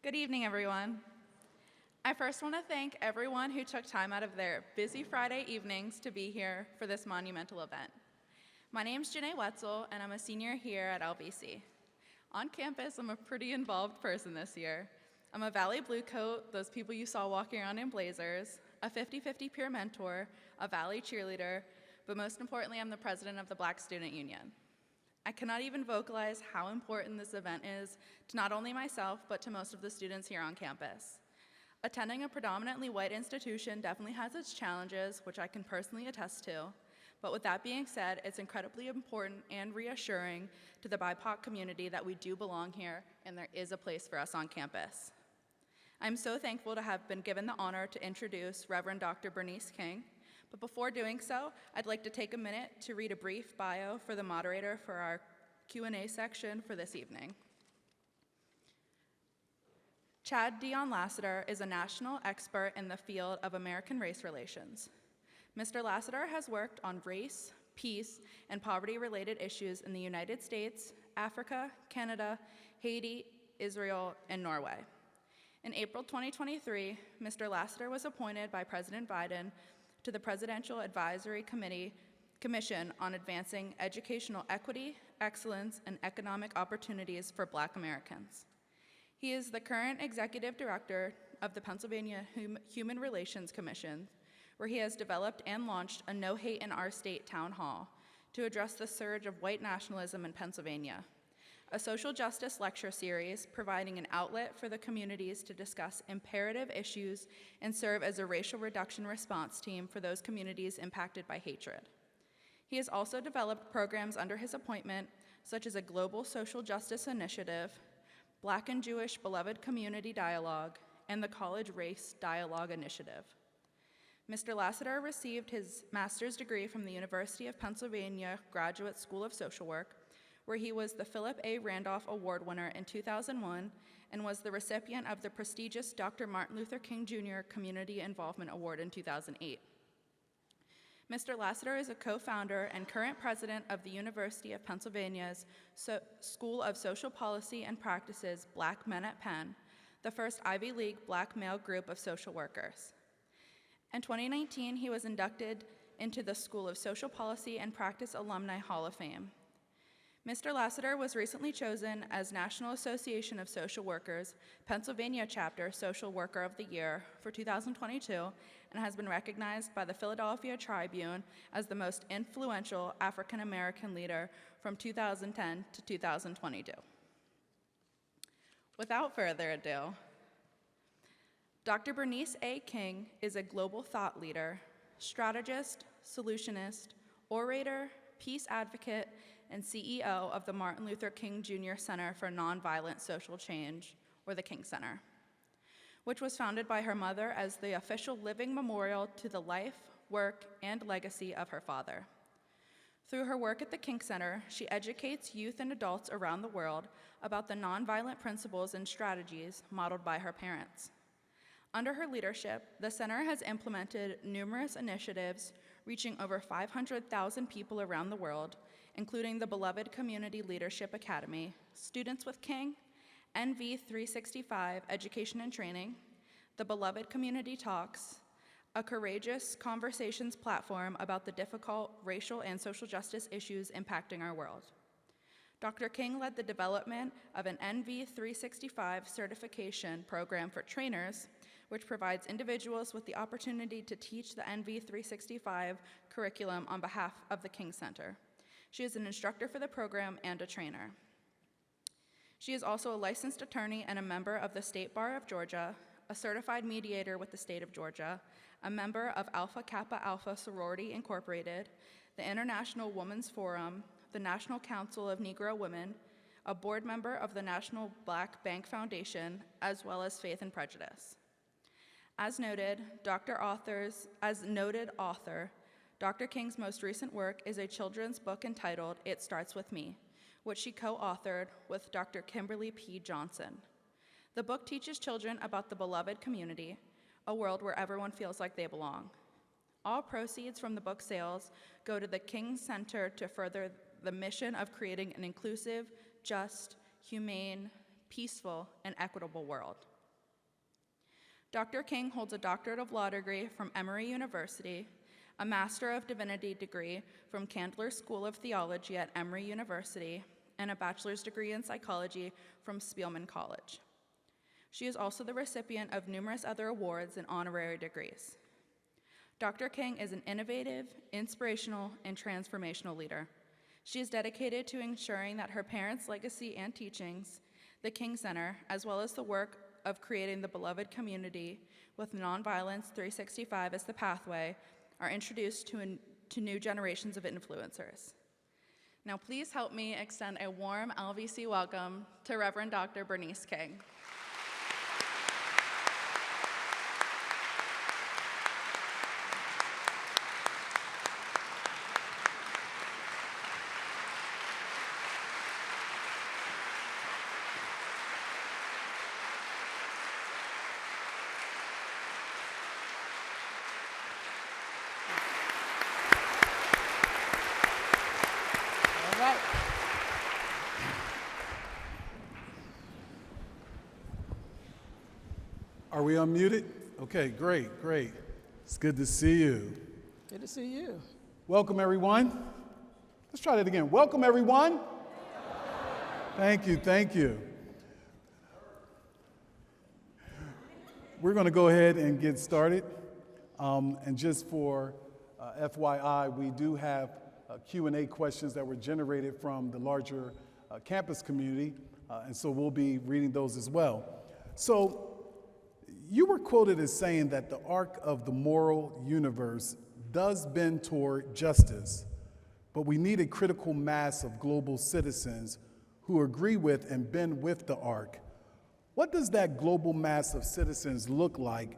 Good evening, everyone. I first want to thank everyone who took time out of their busy Friday evenings to be here for this monumental event. My name's Janae Wetzel, and I'm a senior here at LBC. On campus, I'm a pretty involved person this year. I'm a Valley Bluecoat, those people you saw walking around in blazers, a 50-50 peer mentor, a Valley cheerleader, but most importantly, I'm the president of the Black Student Union. I cannot even vocalize how important this event is to not only myself, but to most of the students here on campus. Attending a predominantly white institution definitely has its challenges, which I can personally attest to. But with that being said, it's incredibly important and reassuring to the BIPOC community that we do belong here and there is a place for us on campus. I'm so thankful to have been given the honor to introduce Reverend Dr. Bernice King. But before doing so, I'd like to take a minute to read a brief bio for the moderator for our Q&A section for this evening. Chad Dion Lassiter is a national expert in the field of American race relations. Mr. Lassiter has worked on race, peace, and poverty-related issues in the United States, Africa, Canada, Haiti, Israel, and Norway. In April 2023, Mr. Lassiter was appointed by President Biden to the Presidential Advisory Commission on Advancing Educational Equity, Excellence, and Economic Opportunities for Black Americans. He is the current Executive Director of the Pennsylvania Human Relations Commission, where he has developed and launched a No Hate in Our State town hall to address the surge of white nationalism in Pennsylvania, a social justice lecture series providing an outlet for the communities to discuss imperative issues and serve as a racial reduction response team for those communities impacted by hatred. He has also developed programs under his appointment, such as a global social justice initiative, Black and Jewish Beloved Community Dialogue, and the College Race Dialogue Initiative. Mr. Lassiter received his master's degree from the University of Pennsylvania Graduate School of Social Work, where he was the Philip A. Randolph Award winner in 2001 and was the recipient of the prestigious Dr. Martin Luther King Jr. Community Involvement Award in 2008. Mr. Lassiter is a co-founder and current president of the University of Pennsylvania's School of Social Policy and Practices Black Men at Penn, the first Ivy League Black male group of social workers. In 2019, he was inducted into the School of Social Policy and Practice Alumni Hall of Fame. Mr. Lassiter was recently chosen as National Association of Social Workers, Pennsylvania Chapter Social Worker of the Year for 2022 and has been recognized by the Philadelphia Tribune as the most influential African American leader from 2010 to 2022. Without further ado, Dr. Bernice A. King is a global thought leader, strategist, solutionist, orator, peace advocate, and CEO of the Martin Luther King Jr. Center for Nonviolent Social Change, or the King Center, which was founded by her mother as the official living memorial to the life, work, and legacy of her father. Through her work at the King Center, she educates youth and adults around the world about the nonviolent principles and strategies modeled by her parents. Under her leadership, the center has implemented numerous initiatives reaching over 500,000 people around the world, including the Beloved Community Leadership Academy, Students with King, NV365 Education and Training, the Beloved Community Talks, a courageous conversations platform about the difficult racial and social justice issues impacting our world. Dr. King led the development of an NV365 certification program for trainers, which provides individuals with the opportunity to teach the NV365 curriculum on behalf of the King Center. She is an instructor for the program and a trainer. She is also a licensed attorney and a member of the State Bar of Georgia, a certified mediator with the state of Georgia, a member of Alpha Kappa Alpha Sorority Incorporated, the International Women's Forum, the National Council of Negro Women, a board member of the National Black Bank Foundation, as well as Faith and Prejudice. As noted author, Dr. King's most recent work is a children's book entitled It Starts With Me, which she co-authored with Dr. Kimberly P. Johnson. The book teaches children about the beloved community, a world where everyone feels like they belong. All proceeds from the book sales go to the King Center to further the mission of creating an inclusive, just, humane, peaceful, and equitable world. Dr. King holds a Doctorate of Law degree from Emory University, a Master of Divinity degree from Candler School of Theology at Emory University, and a bachelor's degree in psychology from Spielman College. She is also the recipient of numerous other awards and honorary degrees. Dr. King is an innovative, inspirational, and transformational leader. She is dedicated to ensuring that her parents' legacy and teachings, the King Center, as well as the work of creating the beloved community with Nonviolence 365 as the pathway, are introduced to new generations of influencers. Now please help me extend a warm LVC welcome to Reverend Dr. Bernice King. Are we unmuted? Okay, great. It's good to see you. Good to see you. Welcome, everyone. Let's try that again. Welcome, everyone. Thank you. We're going to go ahead and get started. And just for FYI, we do have Q&A questions that were generated from the larger campus community, and so we'll be reading those as well. So, you were quoted as saying that the arc of the moral universe does bend toward justice, but we need a critical mass of global citizens who agree with and bend with the arc. What does that global mass of citizens look like?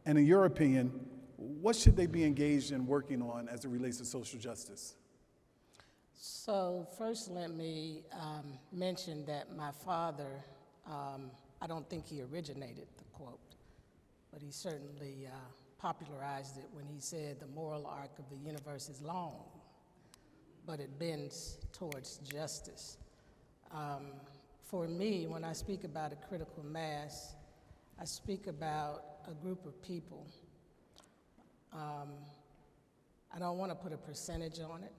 And in your opinion, what should they be engaged in working on as it relates to social justice? So first let me mention that my father, I don't think he originated the quote, but he certainly popularized it when he said the moral arc of the universe is long, but it bends towards justice. For me, when I speak about a critical mass, I speak about a group of people. I don't want to put a percentage on it,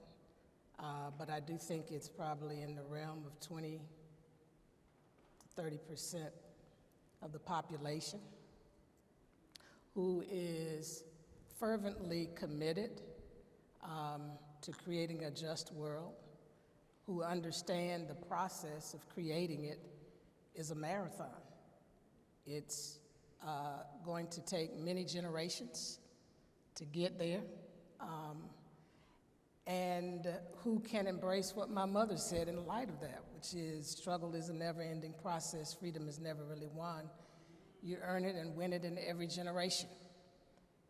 but I do think it's probably in the realm of 20 to 30% of the population who is fervently committed to creating a just world, who understand the process of creating it is a marathon. It's going to take many generations to get there, and who can embrace what my mother said in light of that, which is struggle is a never-ending process, freedom is never really won. You earn it and win it in every generation.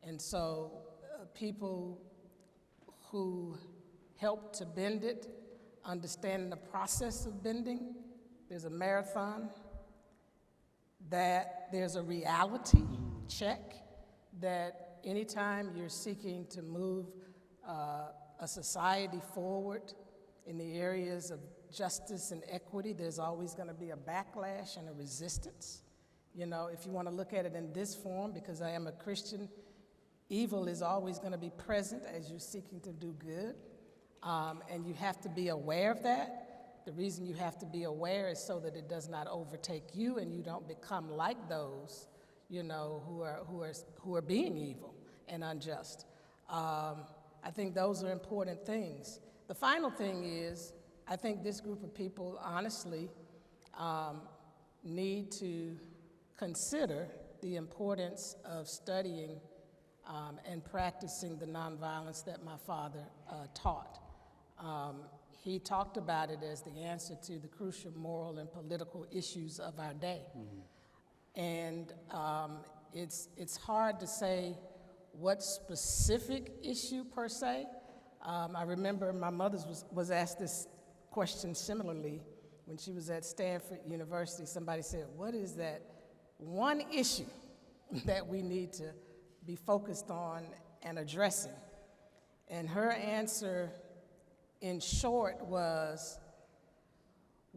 And so people who help to bend it, understanding the process of bending, there's a marathon, that there's a reality check, that anytime you're seeking to move a society forward in the areas of justice and equity, there's always going to be a backlash and a resistance. You know, if you want to look at it in this form, because I am a Christian, evil is always going to be present as you're seeking to do good, and you have to be aware of that. The reason you have to be aware is so that it does not overtake you and you don't become like those, you know, who are being evil and unjust. I think those are important things. The final thing is, I think this group of people honestly need to consider the importance of studying and practicing the nonviolence that my father taught. He talked about it as the answer to the crucial moral and political issues of our day. Mm-hmm. And it's hard to say what specific issue per se. I remember my mother was asked this question similarly when she was at Stanford University. Somebody said, what is that one issue that we need to be focused on and addressing? And her answer, in short, was,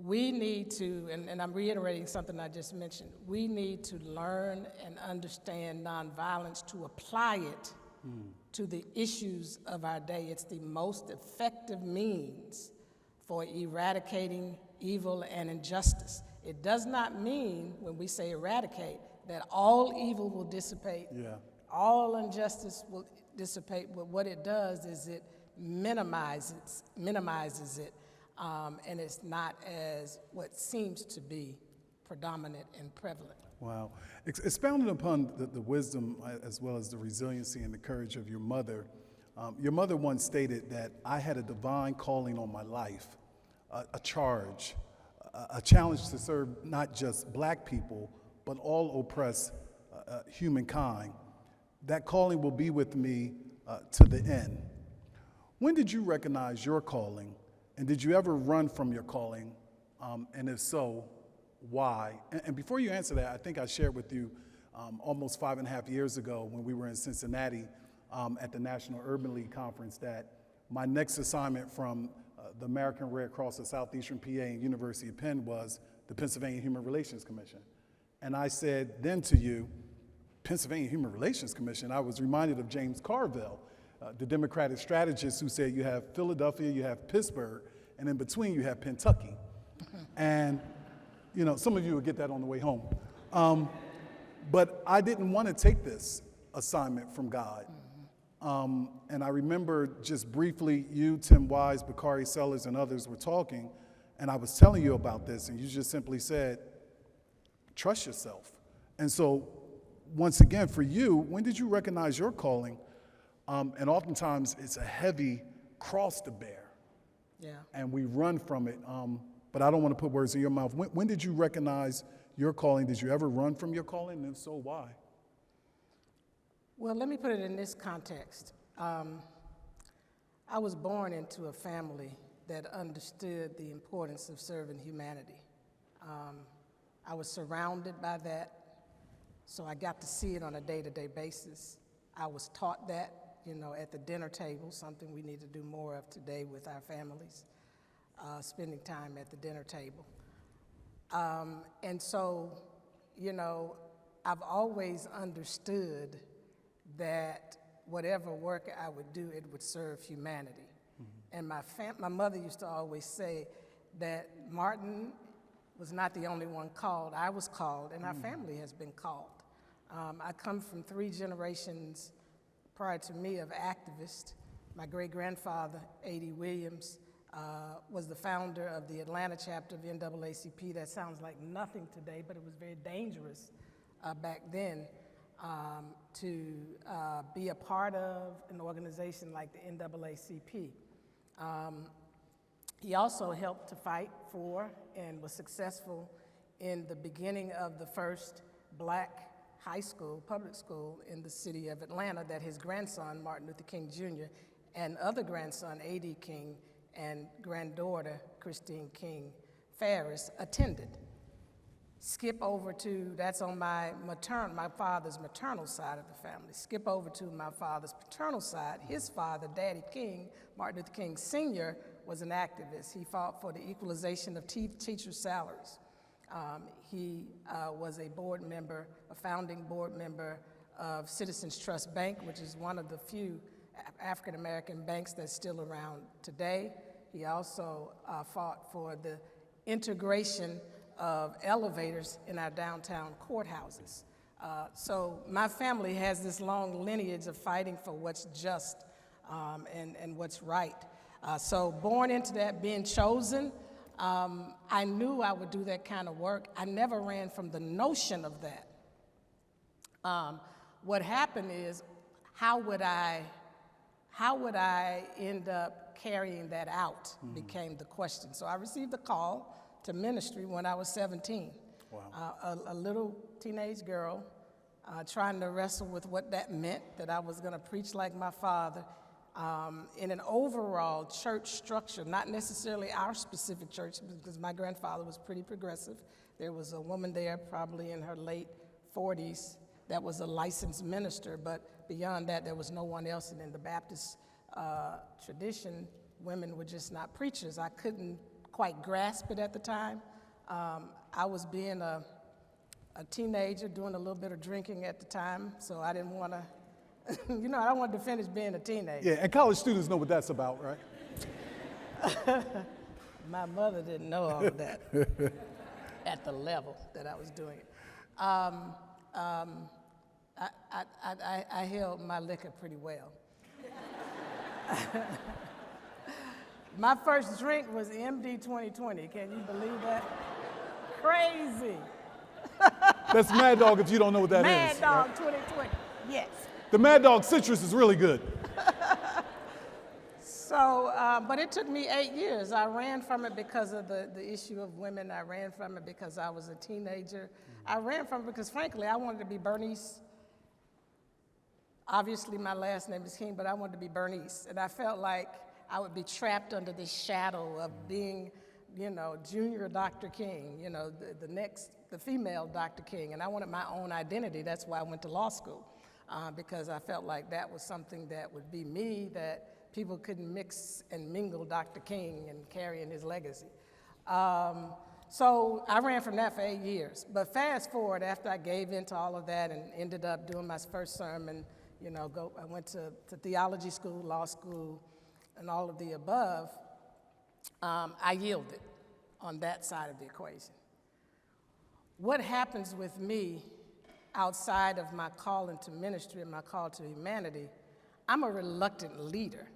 We need to, and I'm reiterating something I just mentioned, we need to learn and understand nonviolence to apply it to the issues of our day. It's the most effective means for eradicating evil and injustice. It does not mean, when we say eradicate, that all evil will dissipate, all injustice will dissipate, but what it does is it minimizes it, and it's not as what seems to be predominant and prevalent. Wow. Expounding upon the wisdom as well as the resiliency and the courage of your mother once stated that I had a divine calling on my life, a charge, a challenge to serve not just black people, but all oppressed humankind. That calling will be with me to the end. When did you recognize your calling, and did you ever run from your calling? And if so, why? And before you answer that, I think I shared with you almost 5.5 years ago when we were in Cincinnati at the National Urban League Conference that my next assignment from the American Red Cross of Southeastern PA and University of Penn was the Pennsylvania Human Relations Commission. And I said then to you, Pennsylvania Human Relations Commission, I was reminded of James Carville, the Democratic strategist who said you have Philadelphia, you have Pittsburgh, and in between you have Kentucky. And you know, some of you will get that on the way home. But I didn't want to take this assignment from God. And I remember just briefly, you, Tim Wise, Bakari Sellers, and others were talking, and I was telling you about this, and you just simply said, trust yourself. And so, once again, for you, when did you recognize your calling? And oftentimes, it's a heavy cross to bear. Yeah. And we run from it. But I don't want to put words in your mouth. When did you recognize your calling? Did you ever run from your calling? And if so, why? Well, let me put it in this context. I was born into a family that understood the importance of serving humanity. I was surrounded by that, so I got to see it on a day-to-day basis. I was taught that, you know, at the dinner table, something we need to do more of today with our families, spending time at the dinner table. And so, you know, I've always understood that whatever work I would do, it would serve humanity. And my mother used to always say that Martin was not the only one called. I was called, and our family has been called. I come from 3 generations prior to me of activists. My great-grandfather, A.D. Williams, was the founder of the Atlanta chapter of NAACP. That sounds like nothing today, but it was very dangerous back then to be a part of an organization like the NAACP. He also helped to fight for and was successful in the beginning of the first black high school, public school in the city of Atlanta that his grandson, Martin Luther King Jr., and other grandson, A.D. King, and granddaughter, Christine King Ferris, attended. Skip over to, that's on my father's maternal side of the family. Skip over to my father's paternal side. His father, Daddy King, Martin Luther King Sr., was an activist. He fought for the equalization of teacher salaries. He was a board member, a founding board member of Citizens Trust Bank, which is one of the few African-American banks that's still around today. He also fought for the integration of elevators in our downtown courthouses. So my family has this long lineage of fighting for what's just and what's right. So born into that, being chosen, I knew I would do that kind of work. I never ran from the notion of that. What happened is, how would I end up carrying that out became the question. So I received a call to ministry when I was 17. Wow. A little teenage girl trying to wrestle with what that meant, that I was gonna preach like my father in an overall church structure, not necessarily our specific church, because my grandfather was pretty progressive. There was a woman there, probably in her late 40s, that was a licensed minister, but beyond that, there was no one else. And in the Baptist tradition, women were just not preachers. I couldn't quite grasp it at the time. I was being a teenager, doing a little bit of drinking at the time, so I didn't want to, I don't want to finish being a teenager. Yeah, and college students know what that's about, right? My mother didn't know all of that at the level that I was doing it. I held my liquor pretty well. My first drink was MD 2020. Can you believe that? Crazy. That's Mad Dog if you don't know what that is. Mad Dog 2020. Yes. The Mad Dog citrus is really good. So, but it took me 8 years. I ran from it because of the issue of women. I ran from it because I was a teenager. I ran from it because, frankly, I wanted to be Bernice. Obviously, my last name is King, but I wanted to be Bernice. And I felt like I would be trapped under this shadow of being, junior Dr. King, the female Dr. King. And I wanted my own identity. That's why I went to law school, because I felt like that was something that would be me, that people couldn't mix and mingle Dr. King and carry in his legacy. So I ran from that for 8 years. But fast forward, after I gave into all of that and ended up doing my first sermon, I went to theology school, law school, and all of the above, I yielded on that side of the equation. What happens with me outside of my call into ministry and my call to humanity, I'm a reluctant leader,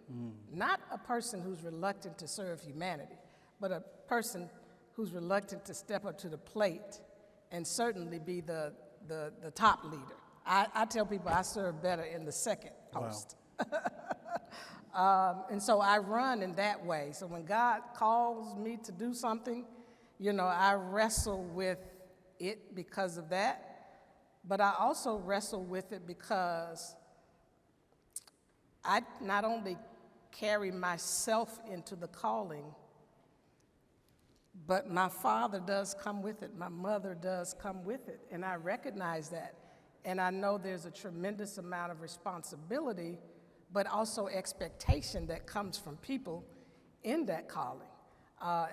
not a person who's reluctant to serve humanity, but a person who's reluctant to step up to the plate and certainly be the top leader. I tell people I serve better in the second post. Wow. And so I run in that way. So when God calls me to do something, I wrestle with it because of that, but I also wrestle with it because I not only carry myself into the calling, but my father does come with it. My mother does come with it. And I recognize that. And I know there's a tremendous amount of responsibility, but also expectation that comes from people in that calling.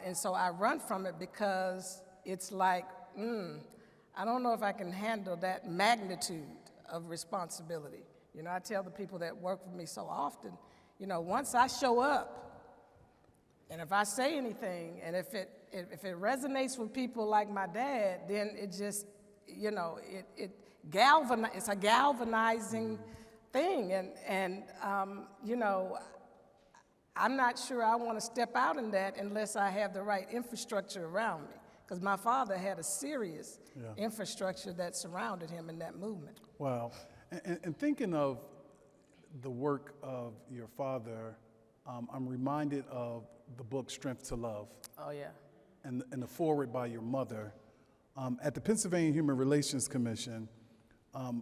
And so I run from it because it's like, I don't know if I can handle that magnitude of responsibility. I tell the people that work with me so often, once I show up, and if I say anything, and if it resonates with people like my dad, then it just, it's a galvanizing thing. And I'm not sure I want to step out in that unless I have the right infrastructure around me. Because my father had a serious infrastructure that surrounded him in that movement. Wow. And thinking of the work of your father, I'm reminded of the book Strength to Love. Oh, yeah. And the foreword by your mother. At the Pennsylvania Human Relations Commission,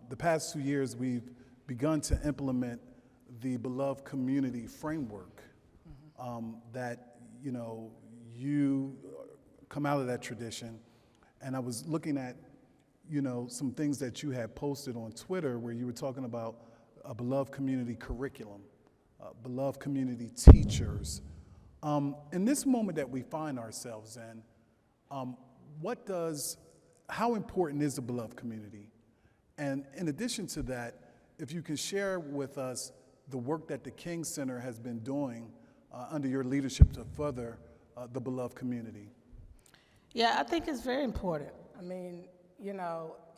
the past 2 years, we've begun to implement the Beloved Community Framework that, you come out of that tradition. And I was looking at, some things that you had posted on Twitter where you were talking about a beloved community curriculum, beloved community teachers. In this moment that we find ourselves in, how important is the beloved community? And in addition to that, if you can share with us the work that the King Center has been doing under your leadership to further the beloved community. Yeah, I think it's very important. I mean,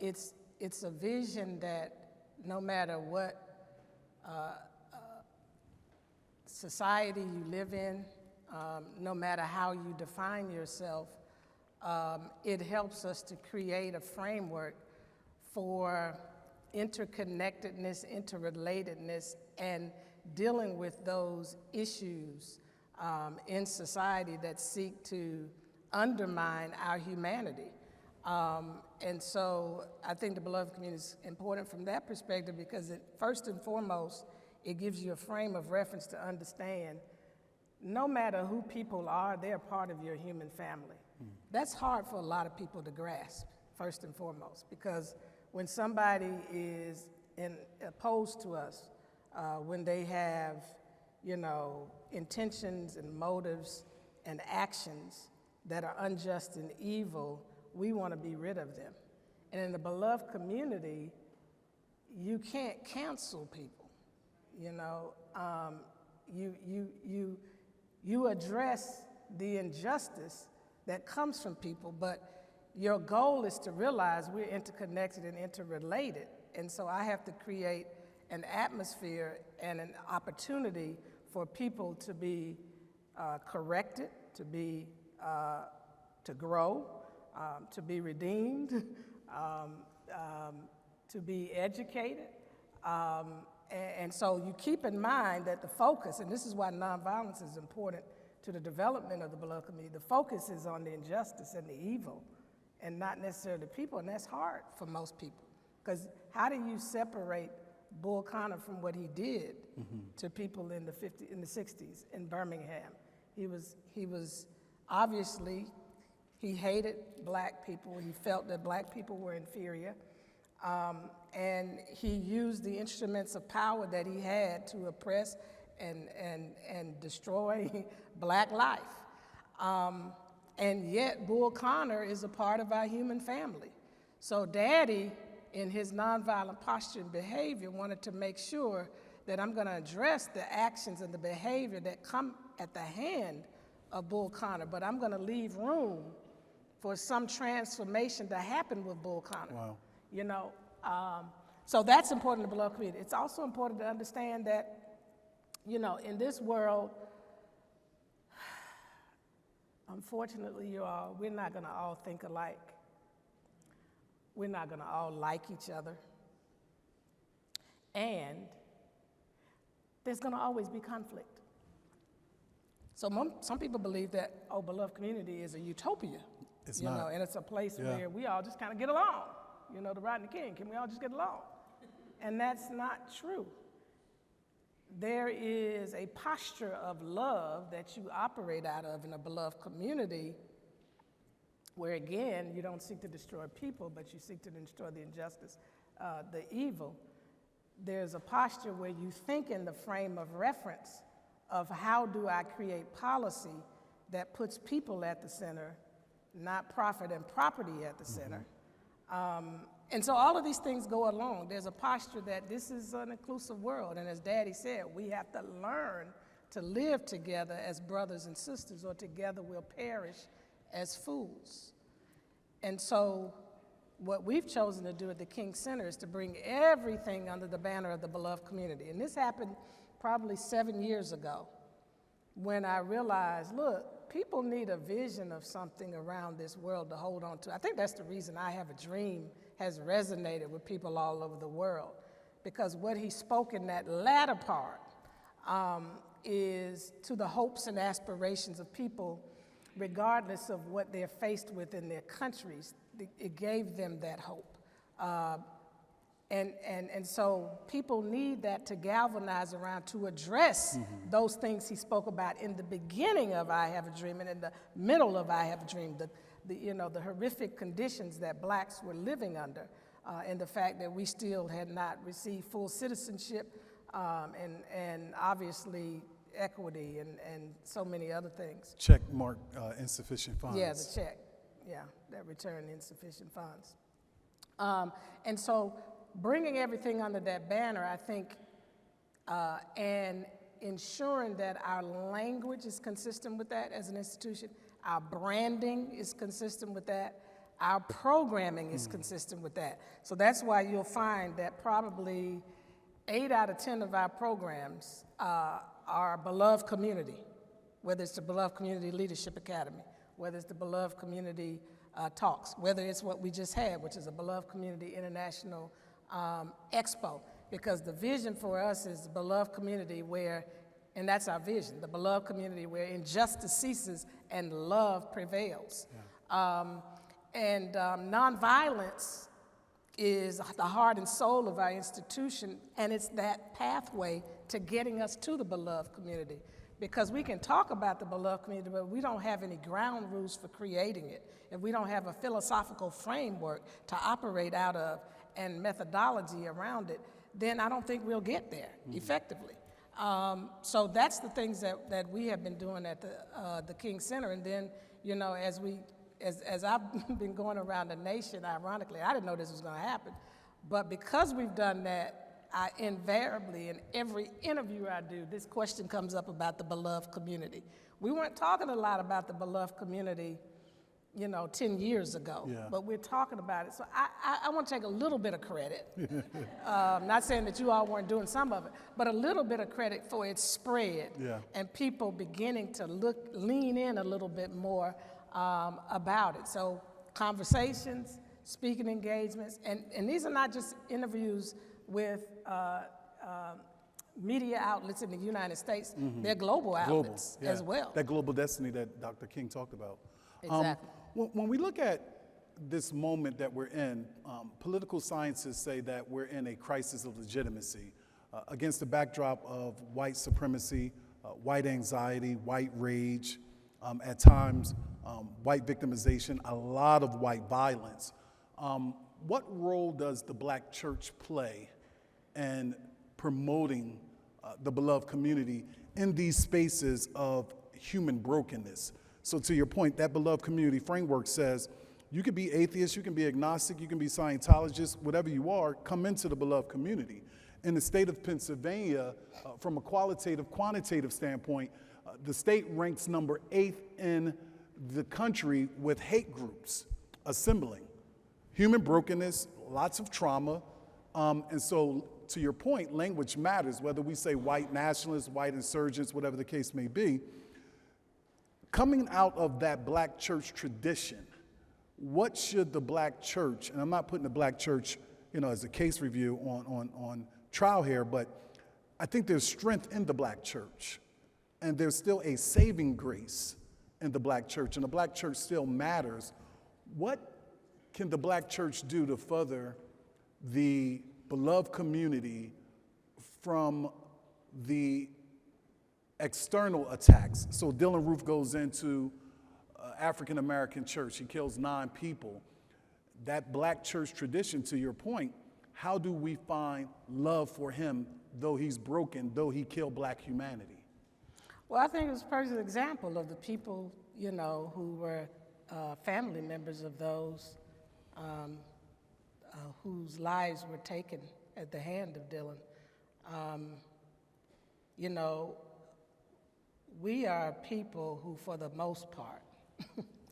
it's a vision that no matter what society you live in, no matter how you define yourself, it helps us to create a framework for interconnectedness, interrelatedness, and dealing with those issues in society that seek to undermine our humanity. And so I think the beloved community is important from that perspective because first and foremost, it gives you a frame of reference to understand no matter who people are, they're part of your human family. That's hard for a lot of people to grasp, first and foremost, because when somebody is opposed to us, when they have, intentions and motives and actions that are unjust and evil, we want to be rid of them. And in the beloved community, you can't cancel people. You know, you address the injustice that comes from people, but your goal is to realize we're interconnected and interrelated. And so I have to create an atmosphere and an opportunity for people to be corrected, to grow, to be redeemed, to be educated. And so you keep in mind that the focus, and this is why nonviolence is important to the development of the beloved community, the focus is on the injustice and the evil and not necessarily people, and that's hard for most people. Because how do you separate Bull Connor from what he did to people in the 60s in Birmingham? He was obviously, he hated black people. He felt that black people were inferior. And he used the instruments of power that he had to oppress and destroy black life. And yet Bull Connor is a part of our human family. So Daddy, in his nonviolent posture and behavior, wanted to make sure that I'm going to address the actions and the behavior that come at the hand of Bull Connor, but I'm going to leave room for some transformation to happen with Bull Connor. Wow. You know, so that's important to the beloved community. It's also important to understand that, you know, in this world, unfortunately, you all, we're not going to all think alike. We're not going to all like each other. And there's going to always be conflict. So some people believe that, oh, beloved community is a utopia. It's you not. know, and it's a place where we all just kind of get along. You know, the Rodney King, can we all just get along? And that's not true. There is a posture of love that you operate out of in a beloved community where, again, you don't seek to destroy people, but you seek to destroy the injustice, the evil. There's a posture where you think in the frame of reference of how do I create policy that puts people at the center, not profit and property at the center. And so all of these things go along. There's a posture that this is an inclusive world, and as Daddy said, we have to learn to live together as brothers and sisters, or together we'll perish as fools. And so what we've chosen to do at the King Center is to bring everything under the banner of the beloved community. And this happened probably 7 years ago when I realized, look, people need a vision of something around this world to hold on to. I think that's the reason I Have a Dream has resonated with people all over the world, because what he spoke in that latter part is to the hopes and aspirations of people, regardless of what they're faced with in their countries. It gave them that hope. And so people need that to galvanize around to address those things he spoke about in the beginning of I Have a Dream and in the middle of I Have a Dream, the horrific conditions that blacks were living under, and the fact that we still had not received full citizenship, and obviously equity and so many other things. Check mark insufficient funds. Yeah, the check. Yeah, that return insufficient funds. And so bringing everything under that banner, I think, and ensuring that our language is consistent with that as an institution, our branding is consistent with that, our programming is consistent with that. So that's why you'll find that probably 8 out of 10 of our programs are beloved community, whether it's the Beloved Community Leadership Academy, whether it's the Beloved Community Talks, whether it's what we just had, which is a Beloved Community International Expo, because the vision for us is the beloved community where, and that's our vision, the beloved community where injustice ceases and love prevails. Nonviolence is the heart and soul of our institution, and it's that pathway to getting us to the beloved community. Because we can talk about the beloved community, but we don't have any ground rules for creating it. If we don't have a philosophical framework to operate out of and methodology around it, then I don't think we'll get there effectively. So that's the things that we have been doing at the King Center. And then, you know, as I've been going around the nation, ironically, I didn't know this was going to happen, but because we've done that, I invariably, in every interview I do, this question comes up about the beloved community. We weren't talking a lot about the beloved community, you know, 10 years ago, Yeah. but we're talking about it. So I want to take a little bit of credit. Not saying that you all weren't doing some of it, but a little bit of credit for its spread, Yeah. and people beginning to lean in a little bit more about it. So conversations, speaking engagements, and these are not just interviews with media outlets in the United States, they're global outlets yeah. as well. That global destiny that Dr. King talked about. Exactly. When we look at this moment that we're in, political scientists say that we're in a crisis of legitimacy against the backdrop of white supremacy, white anxiety, white rage, at times white victimization, a lot of white violence. What role does the black church play in promoting the beloved community in these spaces of human brokenness? So to your point, that beloved community framework says you can be atheist, you can be agnostic, you can be Scientologist, whatever you are, come into the beloved community. In the state of Pennsylvania, from a quantitative standpoint, the state ranks number 8 in the country with hate groups assembling. Human brokenness, lots of trauma, and so to your point, language matters, whether we say white nationalists, white insurgents, whatever the case may be. Coming out of that black church tradition, what should the black church, and I'm not putting the black church, you know, as a case review on trial here, but I think there's strength in the black church, and there's still a saving grace in the black church, and the black church still matters. What can the black church do to further the beloved community from the external attacks? So Dylan Roof goes into African-American church. He kills 9 people. That black church tradition, to your point, how do we find love for him, though he's broken, though he killed black humanity? Well, I think it was a perfect example of the people, you know, who were family members of those whose lives were taken at the hand of Dylan. You know, we are people who, for the most part,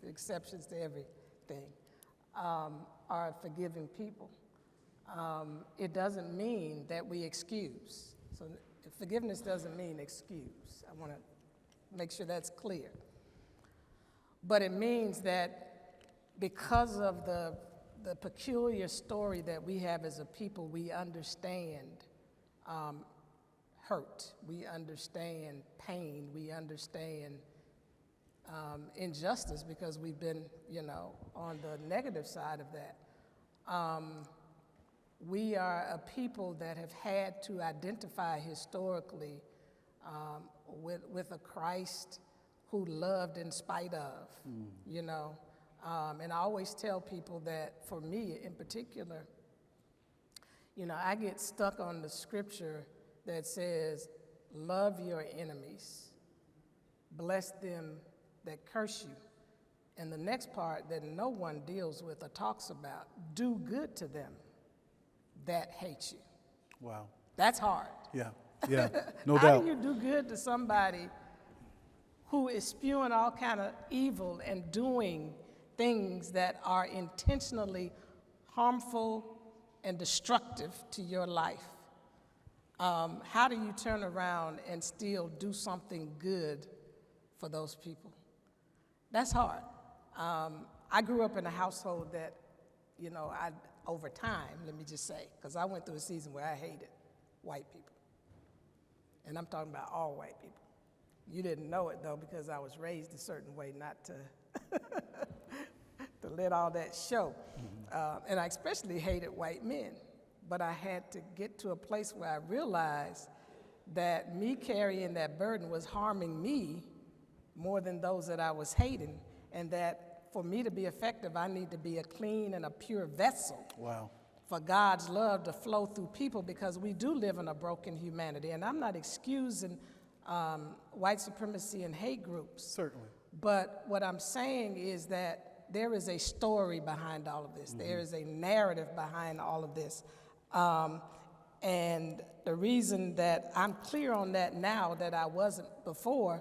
exceptions to everything, are forgiving people. It doesn't mean that we excuse. So forgiveness doesn't mean excuse. I want to make sure that's clear. But it means that because of the peculiar story that we have as a people, we understand hurt, we understand pain, we understand injustice because we've been, you know, on the negative side of that. We are a people that have had to identify historically with a Christ who loved in spite of, you know. And I always tell people that for me in particular, you know, I get stuck on the scripture that says, love your enemies, bless them that curse you. And the next part that no one deals with or talks about, do good to them that hate you. Wow. That's hard. Yeah, yeah, no How doubt. do you do good to somebody who is spewing all kind of evil and doing things that are intentionally harmful and destructive to your life? How do you turn around and still do something good for those people? That's hard. I grew up in a household that, you know, over time, let me just say, because I went through a season where I hated white people. And I'm talking about all white people. You didn't know it, though, because I was raised a certain way not to to let all that show. And I especially hated white men. But I had to get to a place where I realized that me carrying that burden was harming me more than those that I was hating, and that for me to be effective, I need to be a clean and a pure vessel. Wow. for God's love to flow through people, because we do live in a broken humanity. And I'm not excusing white supremacy and hate groups. Certainly. But what I'm saying is that there is a story behind all of this. There is a narrative behind all of this. And the reason that I'm clear on that now that I wasn't before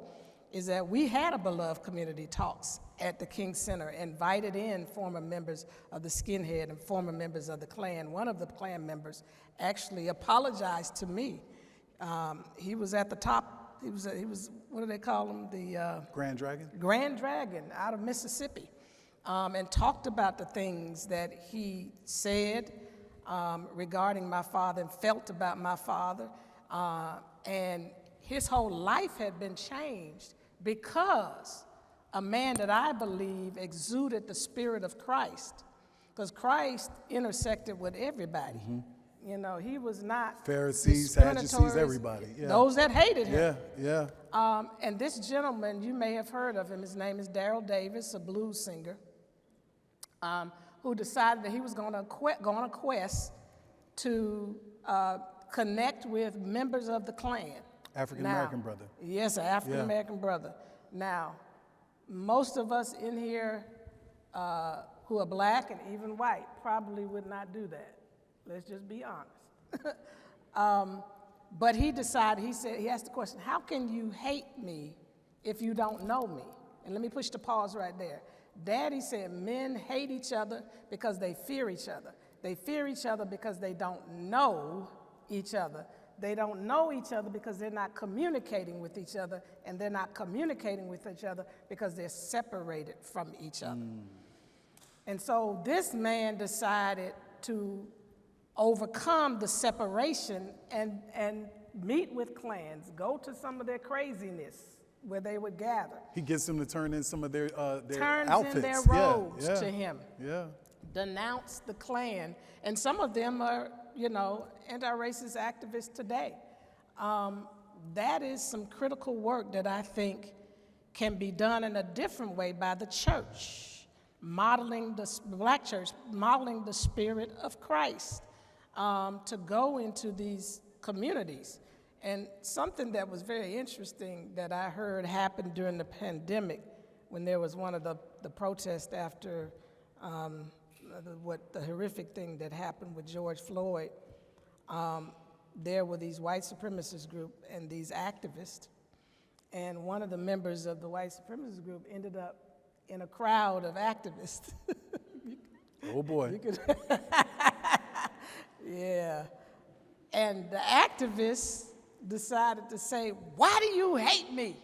is that we had a Beloved Community Talks at the King Center, invited in former members of the Skinhead and former members of the Klan. One of the Klan members actually apologized to me. He was at the top. He was what do they call him? The Grand Dragon? Grand Dragon out of Mississippi, and talked about the things that he said regarding my father and felt about my father. And his whole life had been changed because a man that I believe exuded the spirit of Christ, because Christ intersected with everybody. You know, he was not Pharisees, Sadducees, everybody. Yeah. Those that hated him. Yeah, yeah. And this gentleman, you may have heard of him, his name is Daryl Davis, a blues singer, who decided that he was going on a quest to connect with members of the Klan. African-American brother. Yes, an African-American brother. Now, most of us in here who are black and even white probably would not do that. Let's just be honest. But he decided, he asked the question, how can you hate me if you don't know me? And let me push the pause right there. Daddy said men hate each other because they fear each other. They fear each other because they don't know each other. They don't know each other because they're not communicating with each other, and they're not communicating with each other because they're separated from each other. And so this man decided to overcome the separation and meet with clans, go to some of their craziness where they would gather. He gets them to turn in some of their Turns outfits. in their robes yeah, to him. Yeah. Denounce the Klan, and some of them are, you know, anti-racist activists today. That is some critical work that I think can be done in a different way by the church, modeling the black church, modeling the spirit of Christ, to go into these communities. And something that was very interesting that I heard happen during the pandemic, when there was one of the protests after the horrific thing that happened with George Floyd, there were these white supremacist group and these activists, and one of the members of the white supremacist group ended up in a crowd of activists. Oh boy. Yeah. And the activists decided to say, "Why do you hate me?"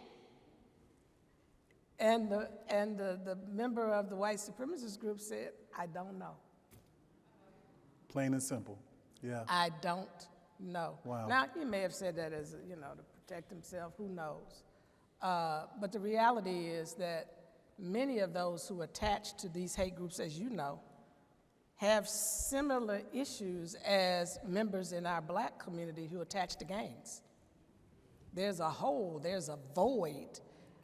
And the member of the white supremacist group said, "I don't know." Plain and simple. Yeah. I don't know. Wow. Now, he may have said that as, to protect himself, who knows? But the reality is that many of those who attach to these hate groups, as you know, have similar issues as members in our black community who attach to gangs. There's a hole, there's a void,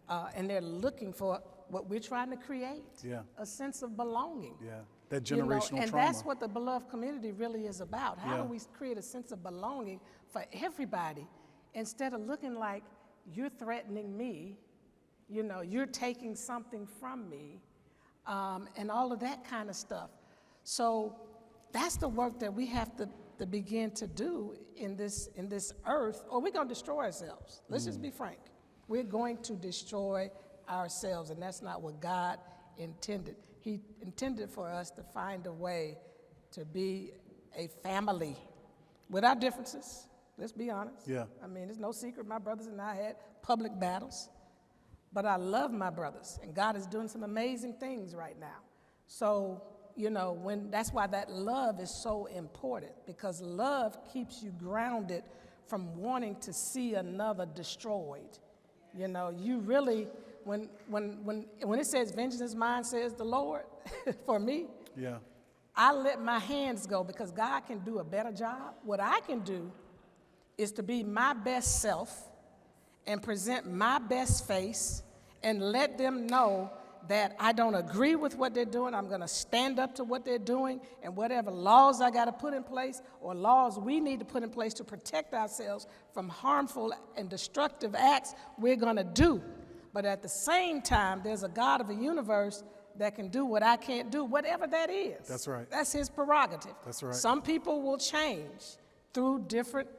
and they're looking for what we're trying to create, a sense of belonging. Yeah, that generational and trauma. that's what the Beloved Community really is about. How do we create a sense of belonging for everybody instead of looking like you're threatening me, you're taking something from me, and all of that kind of stuff. So that's the work that we have to begin to do in this earth, or we're going to destroy ourselves. Let's just be frank. We're going to destroy ourselves, and that's not what God intended. He intended for us to find a way to be a family with our differences. Let's be honest. Yeah. I mean, it's no secret my brothers and I had public battles, but I love my brothers, and God is doing some amazing things right now. So, that's why that love is so important, because love keeps you grounded from wanting to see another destroyed. You really, when it says vengeance is mine, says the Lord, for me, I let my hands go because God can do a better job. What I can do is to be my best self and present my best face and let them know that I don't agree with what they're doing. I'm going to stand up to what they're doing, and whatever laws I got to put in place or laws we need to put in place to protect ourselves from harmful and destructive acts, we're going to do. But at the same time, there's a God of the universe that can do what I can't do, whatever that is. That's right. That's his prerogative. That's right. Some people will change through different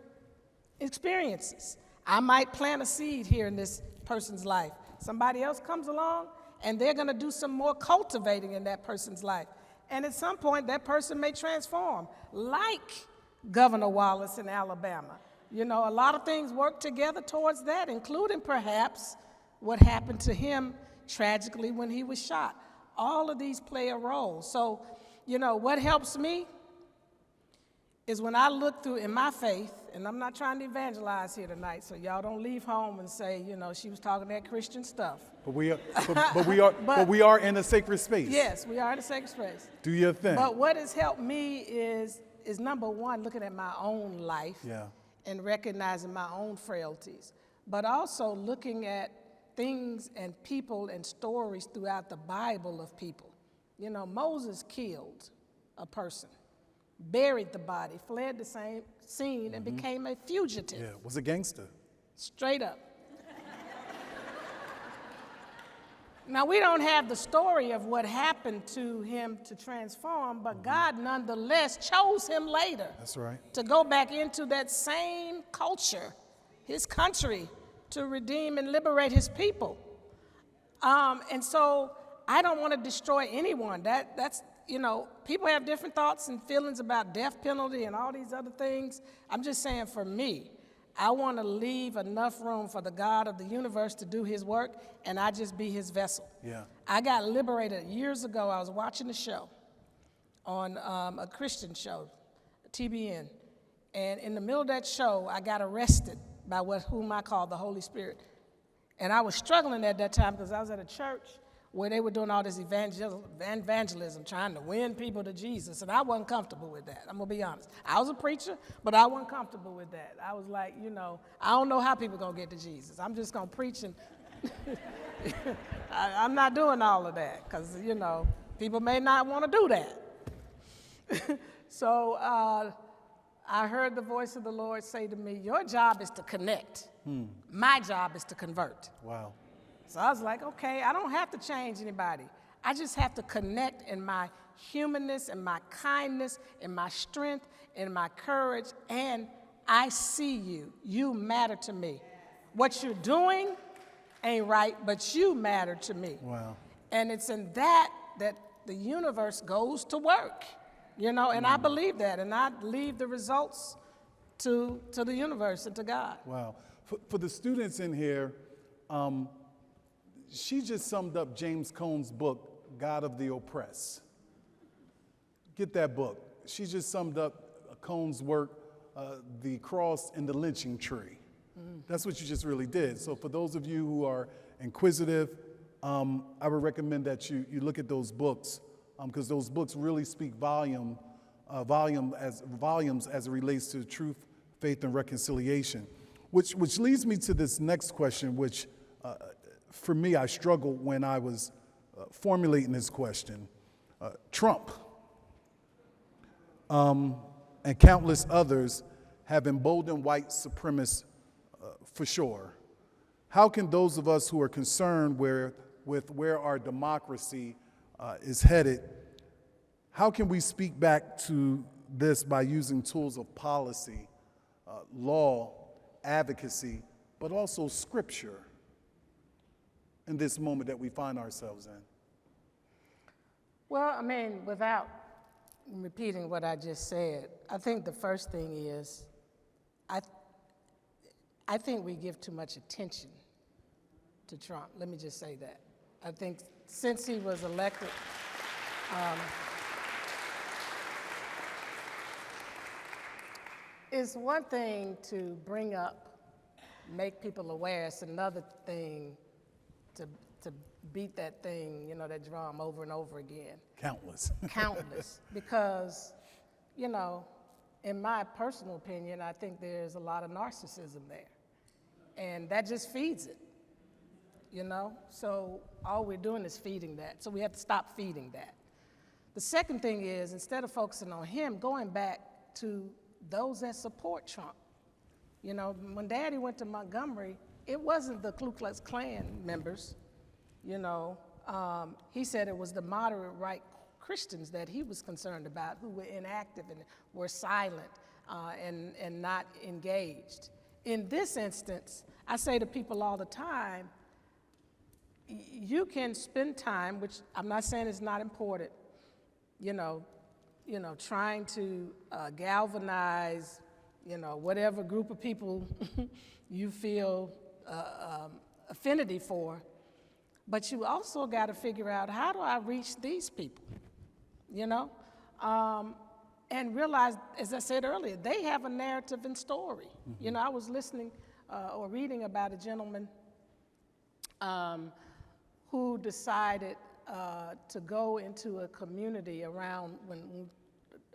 experiences. I might plant a seed here in this person's life. Somebody else comes along, and they're going to do some more cultivating in that person's life. And at some point, that person may transform, like Governor Wallace in Alabama. You know, a lot of things work together towards that, including perhaps what happened to him tragically when he was shot. All of these play a role. So, you know, what helps me is when I look through in my faith, and I'm not trying to evangelize here tonight, so y'all don't leave home and say, you know, she was talking that Christian stuff. But we are, but we are in a sacred space. Yes, we are in a sacred space. Do your thing. But what has helped me is number one, looking at my own life and recognizing my own frailties, but also looking at things and people and stories throughout the Bible of people. You know, Moses killed a person, buried the body, fled the same scene, and became a fugitive. Yeah, was a gangster. Straight up. Now, we don't have the story of what happened to him to transform, but God nonetheless chose him later. That's right. To go back into that same culture, his country, to redeem and liberate his people. And so I don't want to destroy anyone. That's, you know, people have different thoughts and feelings about death penalty and all these other things. I'm just saying for me, I want to leave enough room for the God of the universe to do his work, and I just be his vessel. Yeah. I got liberated years ago. I was watching a show on a Christian show, TBN, and in the middle of that show, I got arrested by whom I call the Holy Spirit. And I was struggling at that time because I was at a church where they were doing all this evangelism, trying to win people to Jesus, and I wasn't comfortable with that. I'm gonna be honest. I was a preacher, but I wasn't comfortable with that. I was like, you know, I don't know how people are gonna get to Jesus. I'm just gonna preach, and I'm not doing all of that because, you know, people may not want to do that. So I heard the voice of the Lord say to me, your job is to connect. My job is to convert. Wow. So I was like, okay, I don't have to change anybody. I just have to connect in my humanness and my kindness and my strength and my courage, and I see you. You matter to me. What you're doing ain't right, but you matter to me. Wow. And it's in that the universe goes to work, you know, and I believe that, and I leave the results to the universe and to God. Wow. For the students in here, she just summed up James Cone's book, God of the Oppressed. Get that book. She just summed up Cone's work, The Cross and the Lynching Tree. That's what you just really did. So for those of you who are inquisitive, I would recommend that you look at those books, because those books really speak volumes as it relates to truth, faith, and reconciliation. Which leads me to this next question, which for me, I struggled when I was formulating this question. Trump and countless others have emboldened white supremacists for sure. How can those of us who are concerned with where our democracy is headed, how can we speak back to this by using tools of policy, law, advocacy, but also scripture in this moment that we find ourselves in? Well, I mean, without repeating what I just said, I think the first thing is, I think we give too much attention to Trump. Let me just say that. I think since he was elected, it's one thing to bring up, make people aware. It's another thing to beat that thing, you know, that drum over and over again. Countless. Countless. Because, you know, in my personal opinion, I think there's a lot of narcissism there. And that just feeds it. you know? So all we're doing is feeding that. So we have to stop feeding that. The second thing is, instead of focusing on him, going back to those that support Trump. You know, when Daddy went to Montgomery, it wasn't the Ku Klux Klan members, you know. He said it was the moderate right Christians that he was concerned about, who were inactive and were silent and not engaged. In this instance, I say to people all the time, you can spend time, which I'm not saying is not important, you know, trying to galvanize, you know, whatever group of people you feel affinity for, but you also got to figure out, how do I reach these people, you know? And realize, as I said earlier, they have a narrative and story. Mm-hmm. You know, I was listening or reading about a gentleman who decided to go into a community around when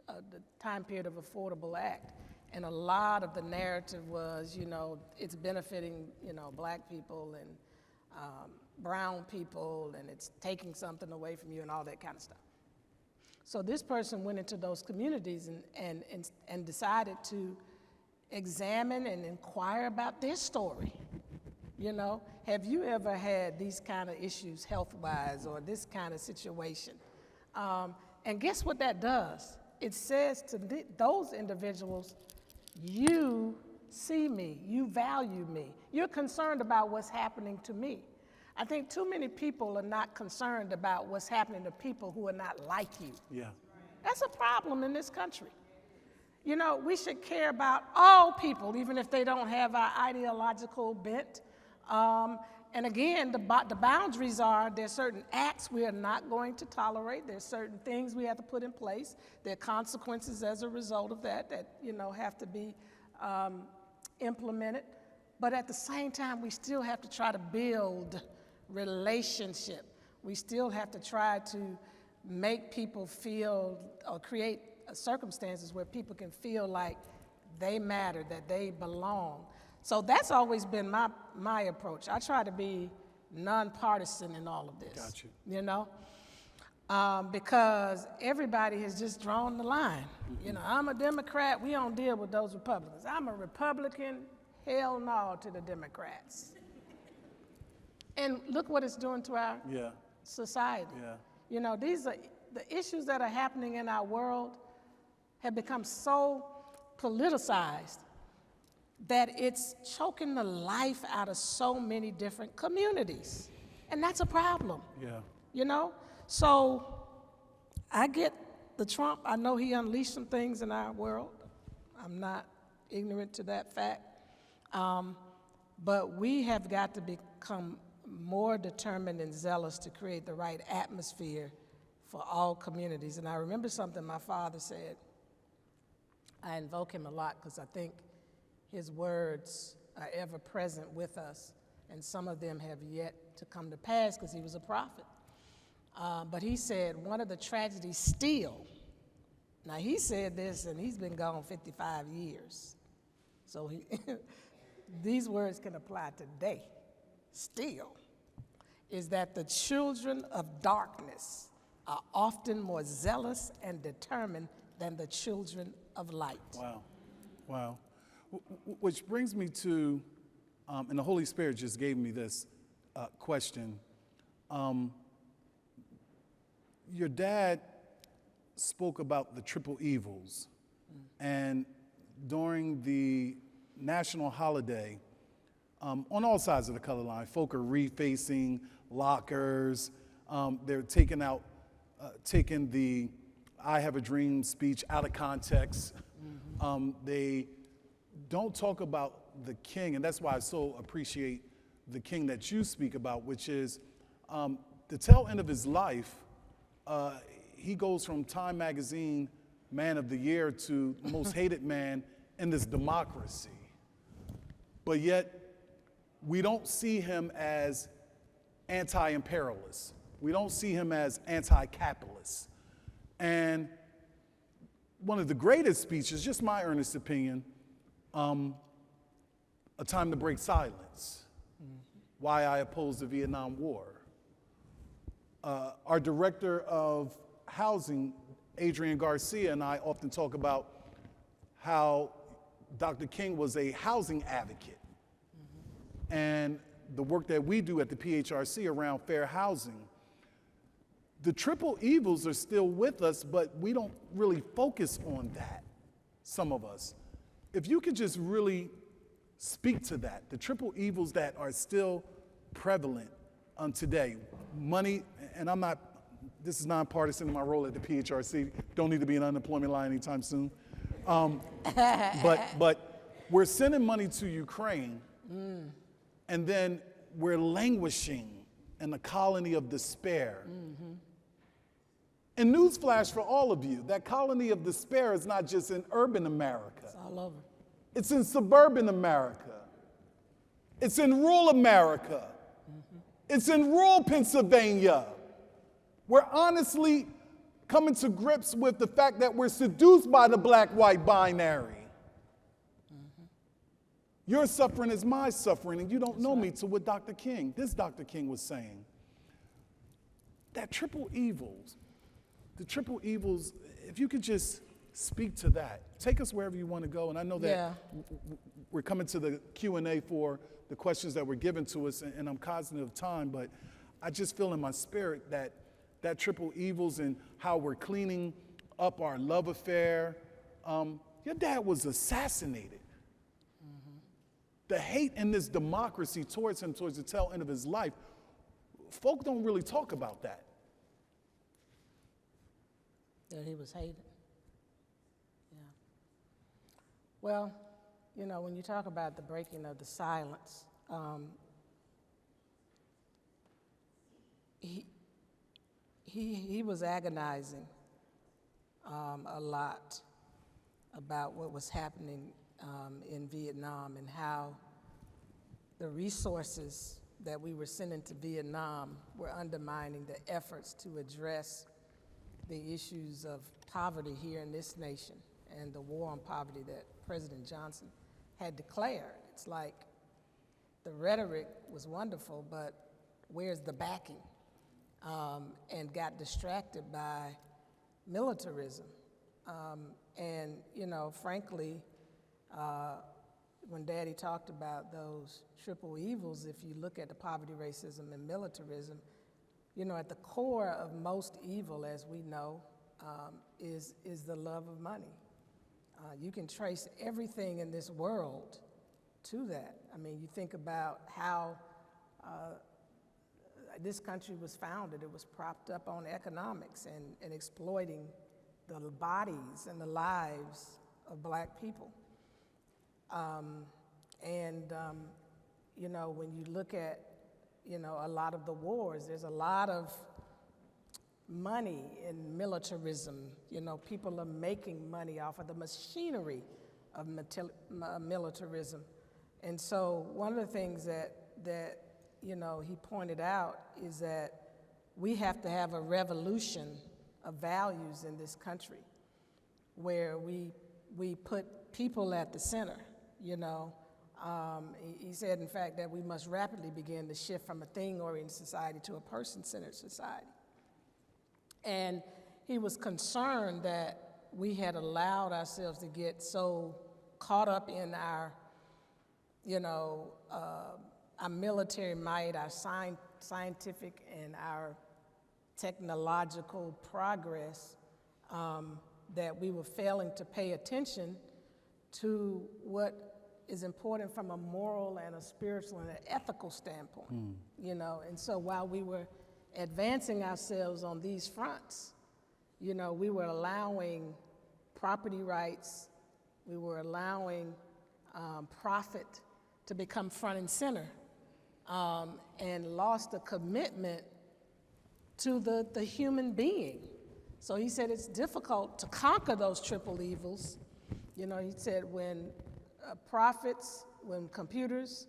the time period of Affordable Act. And a lot of the narrative was, you know, it's benefiting, you know, black people and brown people, and it's taking something away from you and all that kind of stuff. So this person went into those communities and decided to examine and inquire about their story. You know, have you ever had these kind of issues health-wise or this kind of situation? And guess what that does? It says to those individuals, you see me, you value me, you're concerned about what's happening to me. I think too many people are not concerned about what's happening to people who are not like you. Yeah. That's a problem in this country. You know, we should care about all people, even if they don't have our ideological bent. And again, the boundaries are, there's certain acts we are not going to tolerate. There's certain things we have to put in place. There are consequences as a result of that, you know, have to be implemented. But at the same time, we still have to try to build relationship. We still have to try to make people feel or create circumstances where people can feel like they matter, that they belong. So that's always been my approach. I try to be nonpartisan in all of this. Gotcha. You know? Because everybody has just drawn the line. Mm-hmm. You know, I'm a Democrat, we don't deal with those Republicans. I'm a Republican, hell no to the Democrats. And look what it's doing to our society. Yeah. You know, these are the issues that are happening in our world have become so politicized that it's choking the life out of so many different communities. And that's a problem. Yeah. You know? So I get the Trump, I know he unleashed some things in our world. I'm not ignorant to that fact. But we have got to become more determined and zealous to create the right atmosphere for all communities. And I remember something my father said. I invoke him a lot because I think his words are ever present with us, and some of them have yet to come to pass because he was a prophet. But he said, one of the tragedies still, now he said this and he's been gone 55 years. So these words can apply today, still, is that the children of darkness are often more zealous and determined than the children of light. Wow, wow. Which brings me to, and the Holy Spirit just gave me this question. Your dad spoke about the triple evils, and during the national holiday, on all sides of the color line, folk are refacing lockers. They're taking the I Have a Dream speech out of context. Mm-hmm. They don't talk about the king, and that's why I so appreciate the king that you speak about, which is the tail end of his life, he goes from Time Magazine Man of the Year to most hated man in this democracy. But yet, we don't see him as anti-imperialist. We don't see him as anti-capitalist. And one of the greatest speeches, just my earnest opinion, A Time to Break Silence. Mm-hmm. why I oppose the Vietnam War. Our director of housing, Adrian Garcia, and I often talk about how Dr. King was a housing advocate. And the work that we do at the PHRC around fair housing. The triple evils are still with us, but we don't really focus on that, some of us. If you could just really speak to that, the triple evils that are still prevalent today. Money, and this is nonpartisan in my role at the PHRC, don't need to be an unemployment line anytime soon. But we're sending money to Ukraine, and then we're languishing in a colony of despair. And newsflash for all of you, that colony of despair is not just in urban America. It's all over. It's in suburban America. It's in rural America. It's in rural Pennsylvania. We're honestly coming to grips with the fact that we're seduced by the black-white binary. Your suffering is my suffering, and you don't know me to what Dr. King, this Dr. King was saying. That triple evils, the triple evils, if you could just speak to that. Take us wherever you want to go, and I know that we're coming to the Q&A for the questions that were given to us, and I'm cognizant of time, but I just feel in my spirit that that triple evils and how we're cleaning up our love affair. Your dad was assassinated. The hate in this democracy towards him, towards the tail end of his life, folk don't really talk about that. That he was hated. Yeah. Well, you know, when you talk about the breaking of the silence, he was agonizing a lot about what was happening in Vietnam and how the resources that we were sending to Vietnam were undermining the efforts to address the issues of poverty here in this nation and the war on poverty that President Johnson had declared. It's like the rhetoric was wonderful, but where's the backing? And got distracted by militarism. And, you know, frankly, when Daddy talked about those triple evils, if you look at the poverty, racism, and militarism, you know, at the core of most evil, as we know, is the love of money. You can trace everything in this world to that. I mean, you think about how this country was founded. It was propped up on economics and exploiting the bodies and the lives of black people. You know, when you look at, you know, a lot of the wars, there's a lot of money in militarism. You know, people are making money off of the machinery of militarism. And so one of the things that you know, he pointed out is that we have to have a revolution of values in this country where we put people at the center, you know. He said, in fact, that we must rapidly begin to shift from a thing-oriented society to a person-centered society. And he was concerned that we had allowed ourselves to get so caught up in our, you know, our military might, our scientific and our technological progress, that we were failing to pay attention to what is important from a moral and a spiritual and an ethical standpoint, you know. And so while we were advancing ourselves on these fronts, you know, we were allowing property rights, we were allowing profit to become front and center, and lost a commitment to the human being. So he said it's difficult to conquer those triple evils. You know, he said when profits, when computers,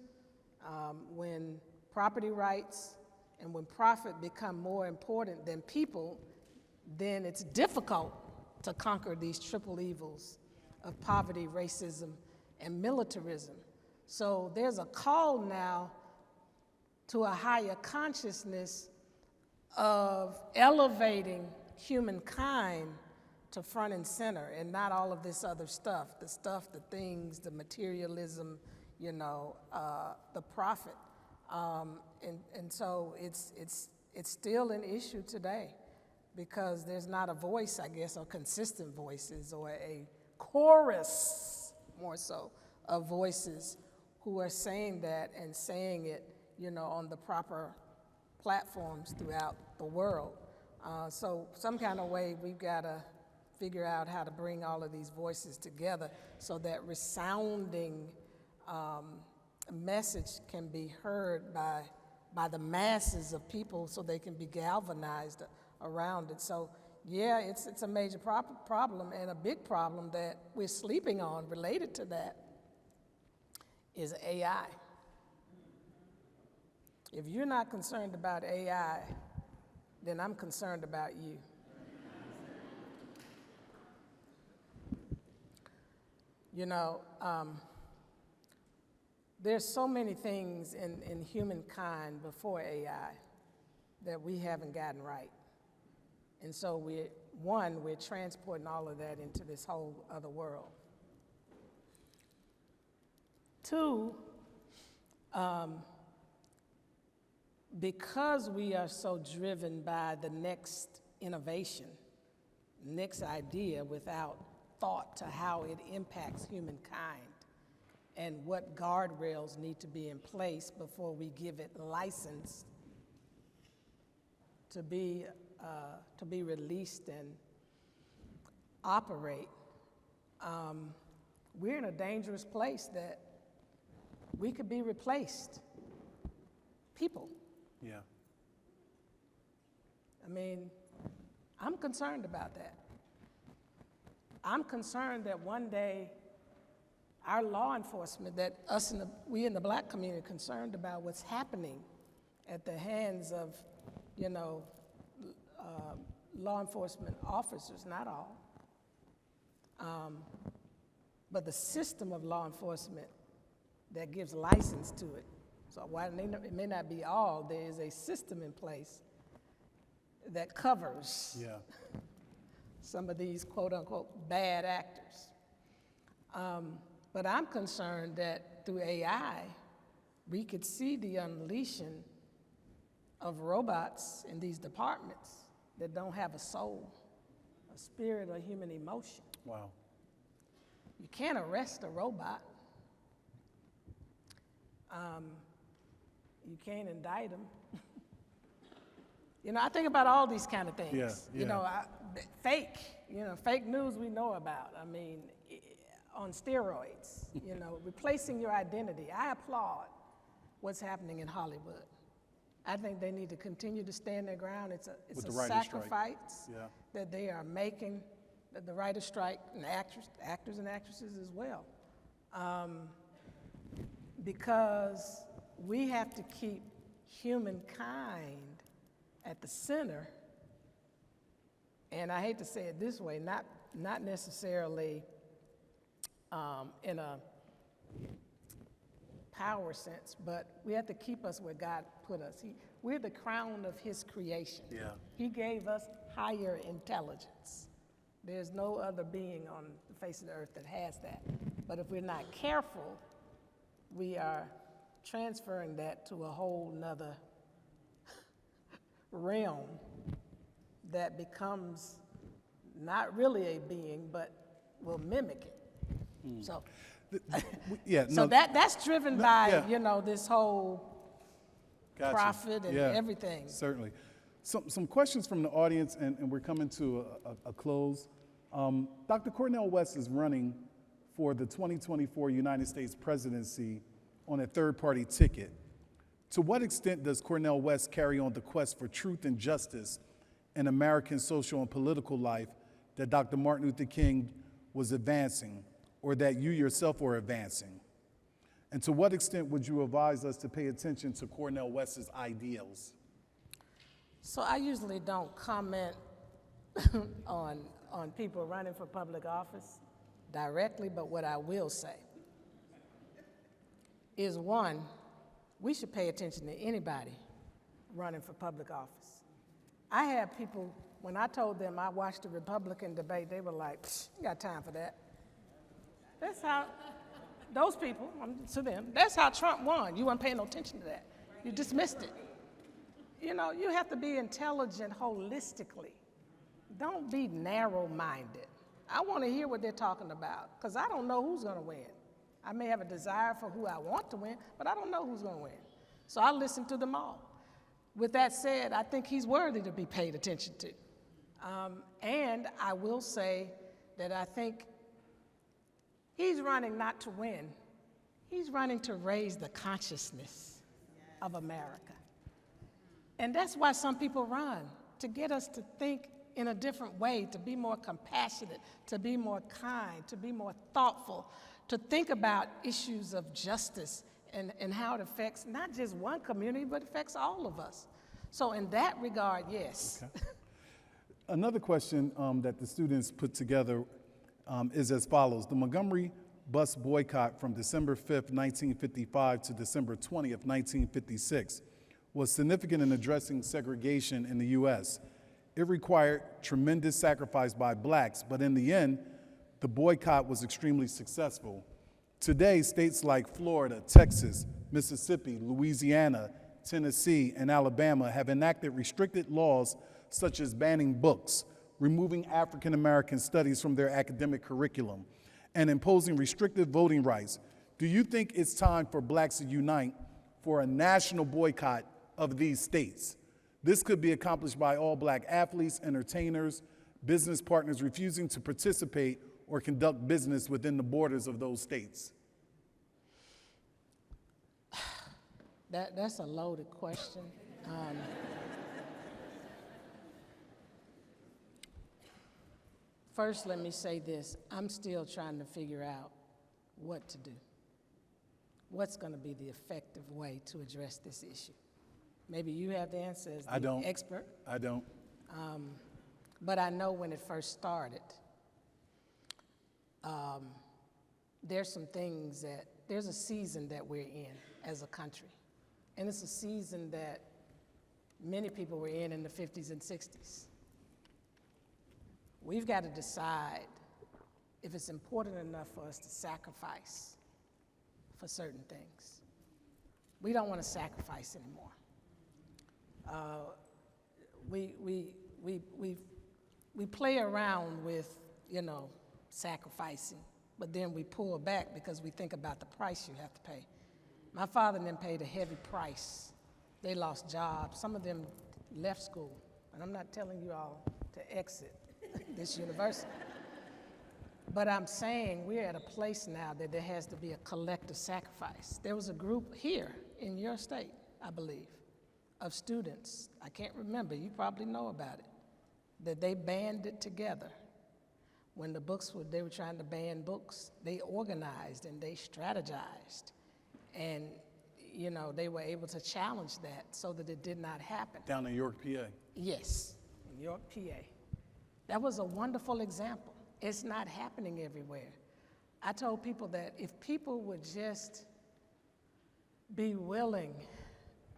when property rights, and when profit become more important than people, then it's difficult to conquer these triple evils of poverty, racism, and militarism. So there's a call now to a higher consciousness of elevating humankind to front and center, and not all of this other stuff, the things, the materialism, the profit. And so it's still an issue today because there's not a voice, I guess, or consistent voices, or a chorus, more so, of voices who are saying that and saying it, on the proper platforms throughout the world. So some kind of way we've got to figure out how to bring all of these voices together so that resounding message can be heard by the masses of people so they can be galvanized around it. So yeah, it's a major problem, and a big problem that we're sleeping on related to that is AI. If you're not concerned about AI, then I'm concerned about you. There's so many things in humankind before AI that we haven't gotten right. And so we're transporting all of that into this whole other world. Two, because we are so driven by the next innovation, next idea without thought to how it impacts humankind and what guardrails need to be in place before we give it license to be released and operate, we're in a dangerous place that we could be replaced. People. Yeah. I mean, I'm concerned about that. I'm concerned that one day our law enforcement, that we in the black community are concerned about what's happening at the hands of, law enforcement officers, not all, but the system of law enforcement that gives license to it. So while it may not be all, there is a system in place that covers some of these quote-unquote bad actors. But I'm concerned that through AI, we could see the unleashing of robots in these departments that don't have a soul, a spirit, or human emotion. Wow. You can't arrest a robot. You can't indict them. I think about all these kind of things. Yeah. Fake news we know about. I mean, on steroids, replacing your identity. I applaud what's happening in Hollywood. I think they need to continue to stand their ground. It's a sacrifice that they are making, the writer's strike, and actors and actresses as well. Because we have to keep humankind at the center, and I hate to say it this way, not necessarily in a power sense, but we have to keep us where God put us. We're the crown of His creation. Yeah. He gave us higher intelligence. There's no other being on the face of the earth that has that. But if we're not careful, we are transferring that to a whole nother realm that becomes not really a being, but will mimic it. So, that's driven by this whole profit and everything. Certainly. Some questions from the audience, and we're coming to a close. Dr. Cornel West is running for the 2024 United States presidency on a third-party ticket. To what extent does Cornel West carry on the quest for truth and justice in American social and political life that Dr. Martin Luther King was advancing, or that you yourself were advancing? And to what extent would you advise us to pay attention to Cornel West's ideals? So I usually don't comment on people running for public office directly, but what I will say is, one, we should pay attention to anybody running for public office. I had people, when I told them I watched the Republican debate, they were like, "Psh, you got time for that." That's how, those people, to them, that's how Trump won. You weren't paying no attention to that. You dismissed it. You know, you have to be intelligent holistically. Don't be narrow-minded. I want to hear what they're talking about, because I don't know who's going to win. I may have a desire for who I want to win, but I don't know who's going to win. So I listen to them all. With that said, I think he's worthy to be paid attention to. And I will say that I think he's running not to win. He's running to raise the consciousness of America. And that's why some people run, to get us to think in a different way, to be more compassionate, to be more kind, to be more thoughtful, to think about issues of justice and how it affects not just one community, but affects all of us. So in that regard, yes. Okay. Another question that the students put together is as follows. The Montgomery bus boycott from December 5th, 1955 to December 20th, 1956 was significant in addressing segregation in the U.S. It required tremendous sacrifice by blacks, but in the end, the boycott was extremely successful. Today, states like Florida, Texas, Mississippi, Louisiana, Tennessee, and Alabama have enacted restricted laws such as banning books, removing African American studies from their academic curriculum, and imposing restrictive voting rights. Do you think it's time for blacks to unite for a national boycott of these states? This could be accomplished by all black athletes, entertainers, business partners refusing to participate or conduct business within the borders of those states. That's a loaded question. First, let me say this. I'm still trying to figure out what to do. What's going to be the effective way to address this issue? Maybe you have the answer as the expert. I don't. But I know when it first started, there's some things there's a season that we're in as a country. And it's a season that many people were in the 50s and 60s. We've got to decide if it's important enough for us to sacrifice for certain things. We don't want to sacrifice anymore. We play around with, sacrificing, but then we pull back because we think about the price you have to pay. My father and them paid a heavy price. They lost jobs. Some of them left school. And I'm not telling you all to exit this university. But I'm saying we're at a place now that there has to be a collective sacrifice. There was a group here in your state, I believe, of students, I can't remember, you probably know about it, that they banded together. When they were trying to ban books, they organized and they strategized. And, they were able to challenge that so that it did not happen. Down in York, PA. Yes, in York, PA. That was a wonderful example. It's not happening everywhere. I told people that if people would just be willing,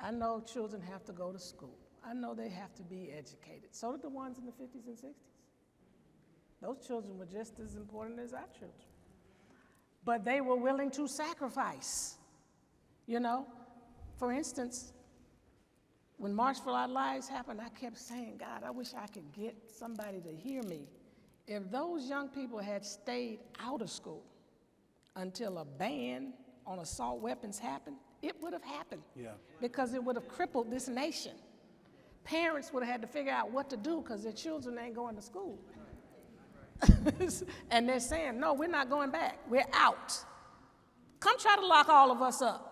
I know children have to go to school. I know they have to be educated. So did the ones in the 50s and 60s. Those children were just as important as our children. But they were willing to sacrifice. For instance, when March for Our Lives happened, I kept saying, God, I wish I could get somebody to hear me. If those young people had stayed out of school until a ban on assault weapons happened, it would have happened. Yeah. Because it would have crippled this nation. Parents would have had to figure out what to do because their children ain't going to school. And they're saying, no, we're not going back. We're out. Come try to lock all of us up.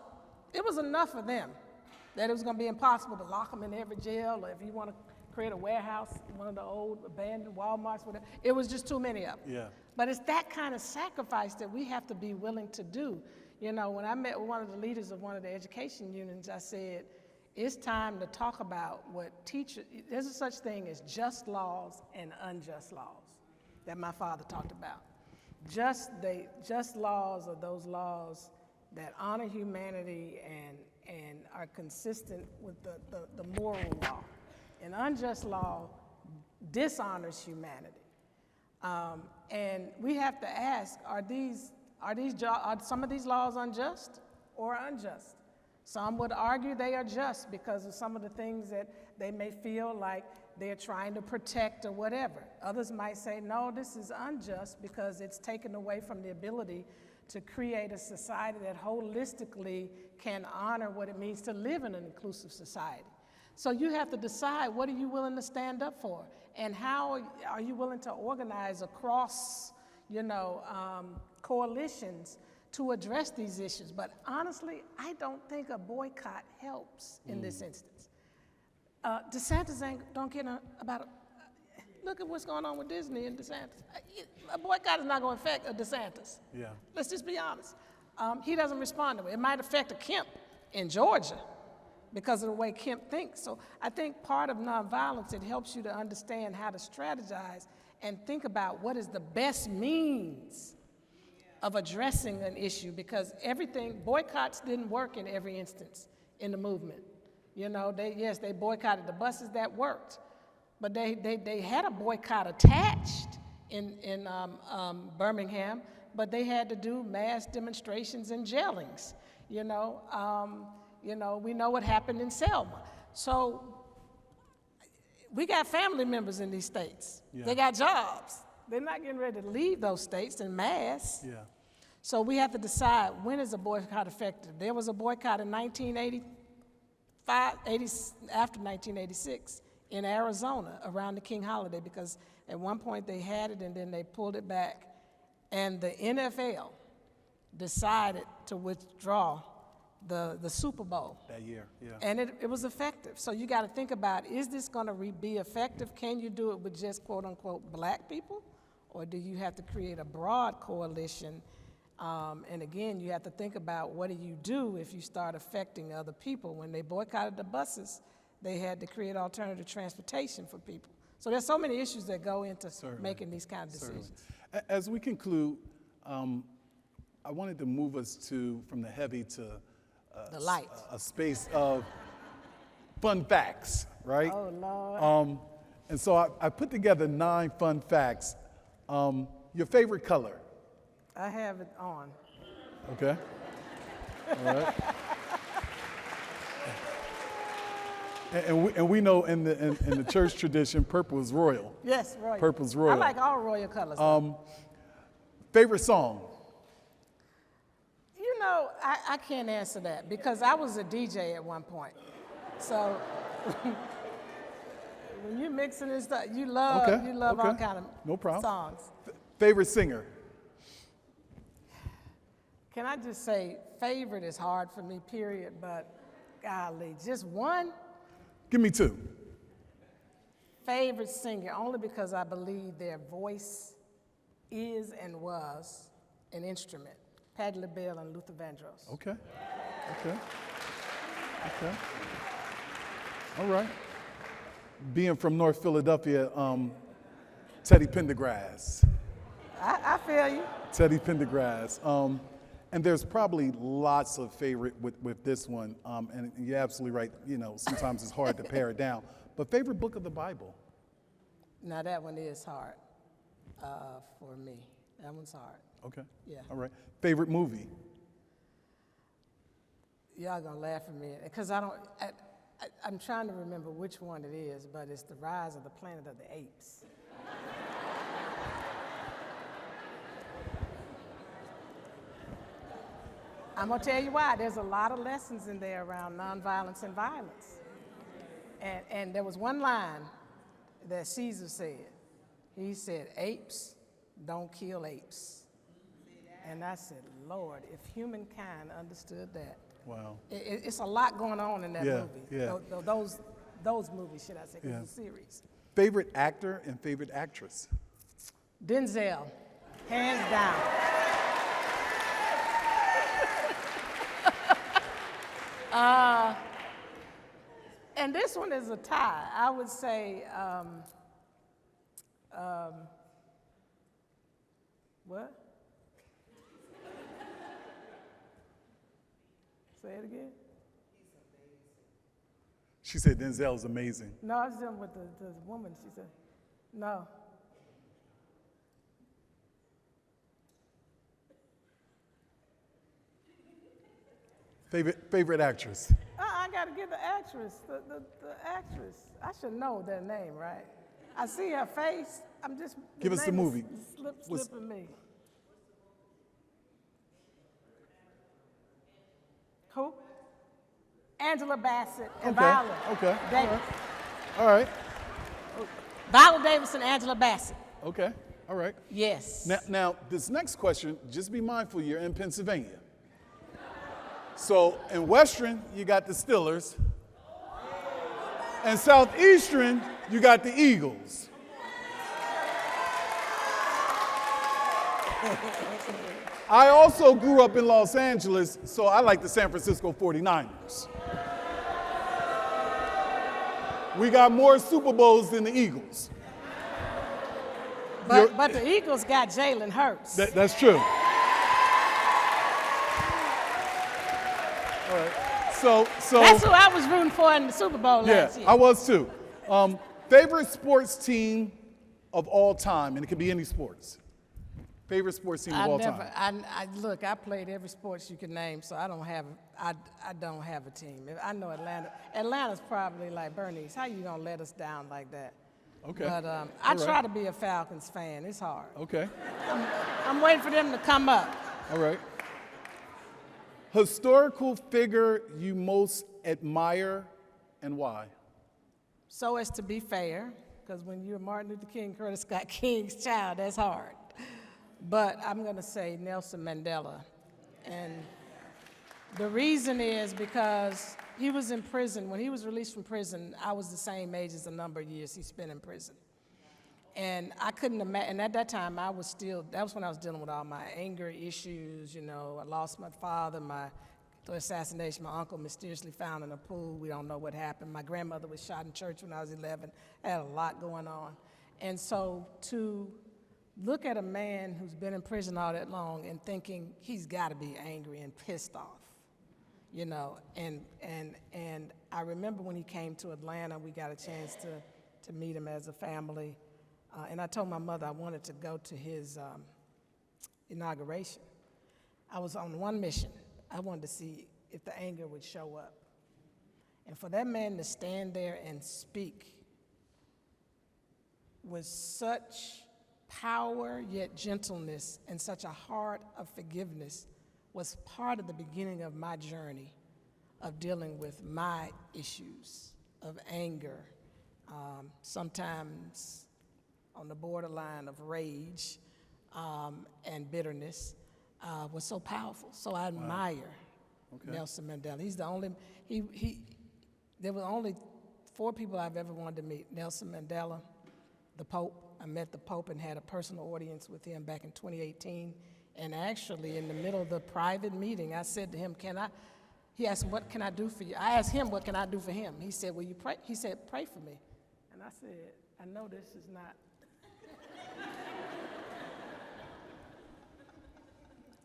It was enough for them that it was going to be impossible to lock them in every jail, or if you want to create a warehouse, one of the old abandoned Walmarts, whatever. It was just too many of them. Yeah. But it's that kind of sacrifice that we have to be willing to do. When I met with one of the leaders of one of the education unions, I said, it's time to talk about there's a such thing as just laws and unjust laws that my father talked about. Just laws are those laws that honor humanity and are consistent with the moral law. An unjust law dishonors humanity. And we have to ask, are some of these laws unjust or unjust? Some would argue they are just because of some of the things that they may feel like they're trying to protect or whatever. Others might say, no, this is unjust because it's taken away from the ability to create a society that holistically can honor what it means to live in an inclusive society. So you have to decide, what are you willing to stand up for? And how are you willing to organize across, coalitions to address these issues? But honestly, I don't think a boycott helps in this instance. DeSantis don't care about look at what's going on with Disney and DeSantis. A boycott is not going to affect a DeSantis. Yeah. Let's just be honest. He doesn't respond to it. It might affect a Kemp in Georgia because of the way Kemp thinks. So I think part of nonviolence, it helps you to understand how to strategize and think about what is the best means of addressing an issue, because boycotts didn't work in every instance in the movement. They boycotted the buses, that worked. But they had a boycott attached in Birmingham, but they had to do mass demonstrations and jailings. We know what happened in Selma. So we got family members in these states. Yeah. They got jobs. They're not getting ready to leave those states en masse. Yeah. So we have to decide, when is a boycott effective? There was a boycott in 1985, after 1986. In Arizona around the King holiday, because at one point they had it and then they pulled it back, and the NFL decided to withdraw the Super Bowl. That year, yeah. And it was effective. So you got to think about, is this going to be effective? Can you do it with just quote unquote black people? Or do you have to create a broad coalition? And again, you have to think about, what do you do if you start affecting other people? When they boycotted the buses, they had to create alternative transportation for people. So there's so many issues that go into making these kind of decisions. As we conclude, I wanted to move us from the heavy to The light. A space of fun facts, right? Oh, Lord. And so I put together 9 fun facts. Your favorite color? I have it on. Okay. All right. And we know in the church tradition, purple is royal. Yes, royal. Purple's royal. I like all royal colors. Favorite song? I can't answer that because I was a DJ at one point. So when you're mixing and stuff, you love all kind of No problem. songs. Favorite singer? Can I just say, favorite is hard for me, period, but golly, just one? Give me 2. Favorite singer, only because I believe their voice is and was an instrument. Patti LaBelle and Luther Vandross. Okay. All right. Being from North Philadelphia, Teddy Pendergrass. I feel you. Teddy Pendergrass. And there's probably lots of favorite with this one. And you're absolutely right. Sometimes it's hard to pare it down. But favorite book of the Bible? Now that one is hard for me. That one's hard. Okay. Yeah. All right. Favorite movie? Y'all gonna laugh at me because I'm trying to remember which one it is, but it's The Rise of the Planet of the Apes. I'm gonna tell you why. There's a lot of lessons in there around nonviolence and violence. And there was one line that Caesar said. He said, "Apes don't kill apes." And I said, Lord, if humankind understood that. Wow. It's a lot going on in that movie. Yeah. Those movies, should I say, because it's a series. Favorite actor and favorite actress? Denzel, hands down. And this one is a tie. I would say, what? Say it again. She said Denzel's amazing. No, I was dealing with the woman. She said, no. Favorite actress? I got to get the actress, the actress. I should know their name, right? I see her face. I'm just. Give us the name is movie. Slipping me. Who? Angela Bassett and Viola. Okay. Davis. All right. Viola Davis and Angela Bassett. Okay. All right. Yes. Now, this next question, just be mindful you're in Pennsylvania. So in Western, you got the Steelers. And Southeastern, you got the Eagles. I also grew up in Los Angeles, so I like the San Francisco 49ers. We got more Super Bowls than the Eagles. But the Eagles got Jalen Hurts. That's true. All right. So That's who I was rooting for in the Super Bowl last year. I was too. Favorite sports team of all time, and it could be any sports. Favorite sports team of all time. Look, I played every sports you can name, so I don't have a team. I know Atlanta. Atlanta's probably like, Bernice, how you gonna let us down like that? Okay. But I try to be a Falcons fan. It's hard. Okay. I'm waiting for them to come up. All right. Historical figure you most admire and why? So as to be fair, because when you're Martin Luther King, Curtis Scott King's child, that's hard. But I'm going to say Nelson Mandela. And the reason is because he was in prison. When he was released from prison, I was the same age as the number of years he spent in prison. And I couldn't imagine, and at that time that was when I was dealing with all my anger issues, you know. I lost my father, the assassination, my uncle mysteriously found in a pool. We don't know what happened. My grandmother was shot in church when I was 11. I had a lot going on. And so to look at a man who's been in prison all that long and thinking he's got to be angry and pissed off, you know. And I remember when he came to Atlanta, we got a chance to meet him as a family. And I told my mother I wanted to go to his inauguration. I was on one mission. I wanted to see if the anger would show up. And for that man to stand there and speak with such power yet gentleness and such a heart of forgiveness was part of the beginning of my journey of dealing with my issues of anger, sometimes on the borderline of rage and bitterness, was so powerful. So I admire Nelson Mandela. He's the only, there were only 4 people I've ever wanted to meet. Nelson Mandela, the Pope. I met the Pope and had a personal audience with him back in 2018. And actually, in the middle of the private meeting, I said to him, he asked, what can I do for you? I asked him, what can I do for him? He said, will you pray? He said, pray for me. And I said, I know this is not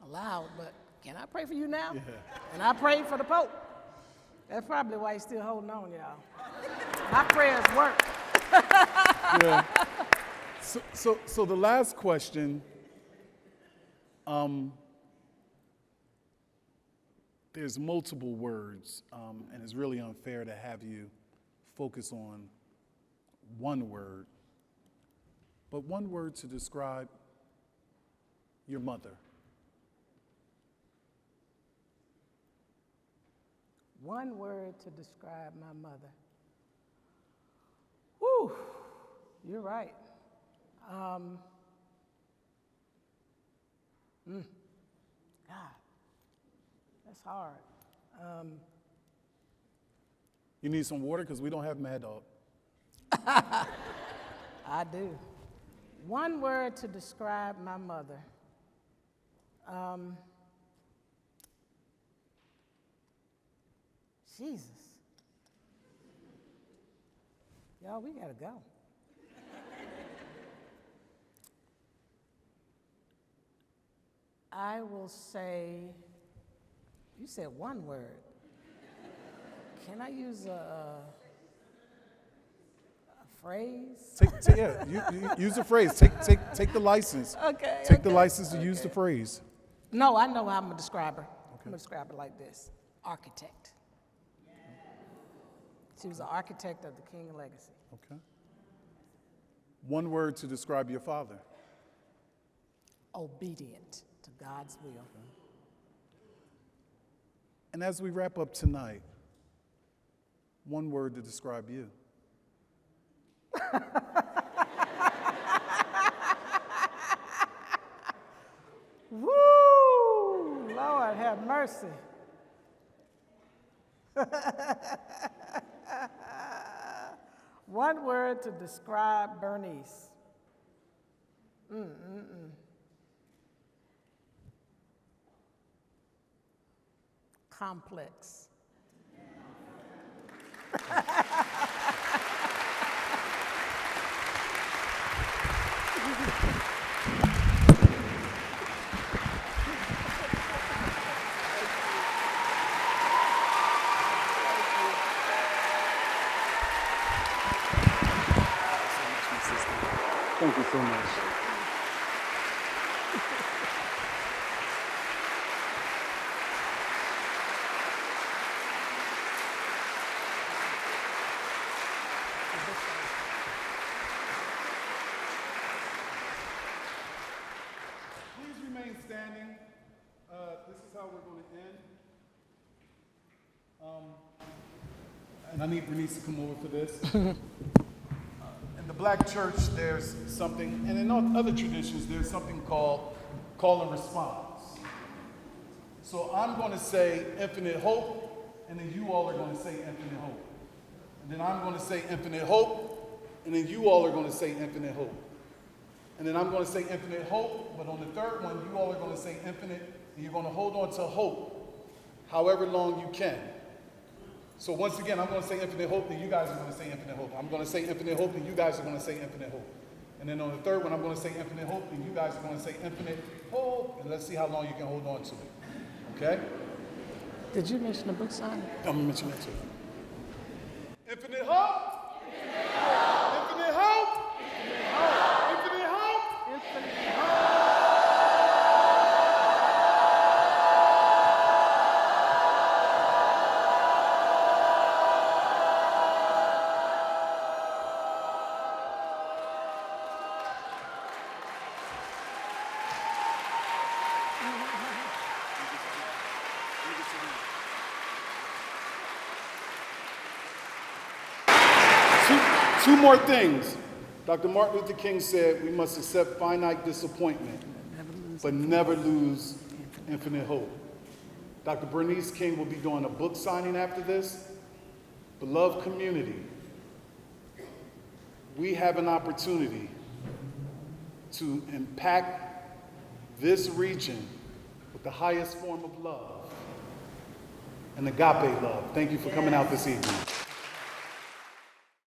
allowed, but can I pray for you now? Yeah. And I prayed for the Pope. That's probably why he's still holding on, y'all. My prayers work. Yeah. So the last question, there's multiple words, and it's really unfair to have you focus on one word, but one word to describe your mother. One word to describe my mother. Whew, you're right. God, that's hard. You need some water because we don't have Mad Dog. I do. One word to describe my mother. Jesus. Y'all, we gotta go. I will say, you said one word. Can I use a phrase? Yeah, you use the phrase. Take the license. Okay. Take the license to use the phrase. No, I know how I'm gonna describe her. I'm gonna describe her like this: architect. She was the architect of the King legacy. Okay. One word to describe your father. Obedient to God's will. And as we wrap up tonight, one word to describe you. Woo! Lord have mercy. One word to describe Bernice. Complex. Thank you so much. Please remain standing. This is how we're going to end. And I need Bernice to come over for this. In the black church, there's something, and in other traditions, there's something called call and response. So I'm going to say infinite hope, and then you all are going to say infinite hope. And then I'm going to say infinite hope, and then you all are going to say infinite hope. And then I'm going to say infinite hope, but on the third one, you all are going to say infinite, and you're going to hold on to hope however long you can. So once again, I'm going to say infinite hope, and you guys are going to say infinite hope. I'm going to say infinite hope, and you guys are going to say infinite hope. And then on the third one, I'm going to say infinite hope, and you guys are going to say infinite hope, and let's see how long you can hold on to it. Okay? Did you mention the book signing? I'm going to mention that too. Infinite hope! Infinite hope! Infinite hope! Infinite hope! Infinite hope. Two more things. Dr. Martin Luther King said we must accept finite disappointment, but never lose infinite hope. Dr. Bernice King will be doing a book signing after this. Beloved community, we have an opportunity to impact this region with the highest form of love and agape love. Thank you for coming out this evening.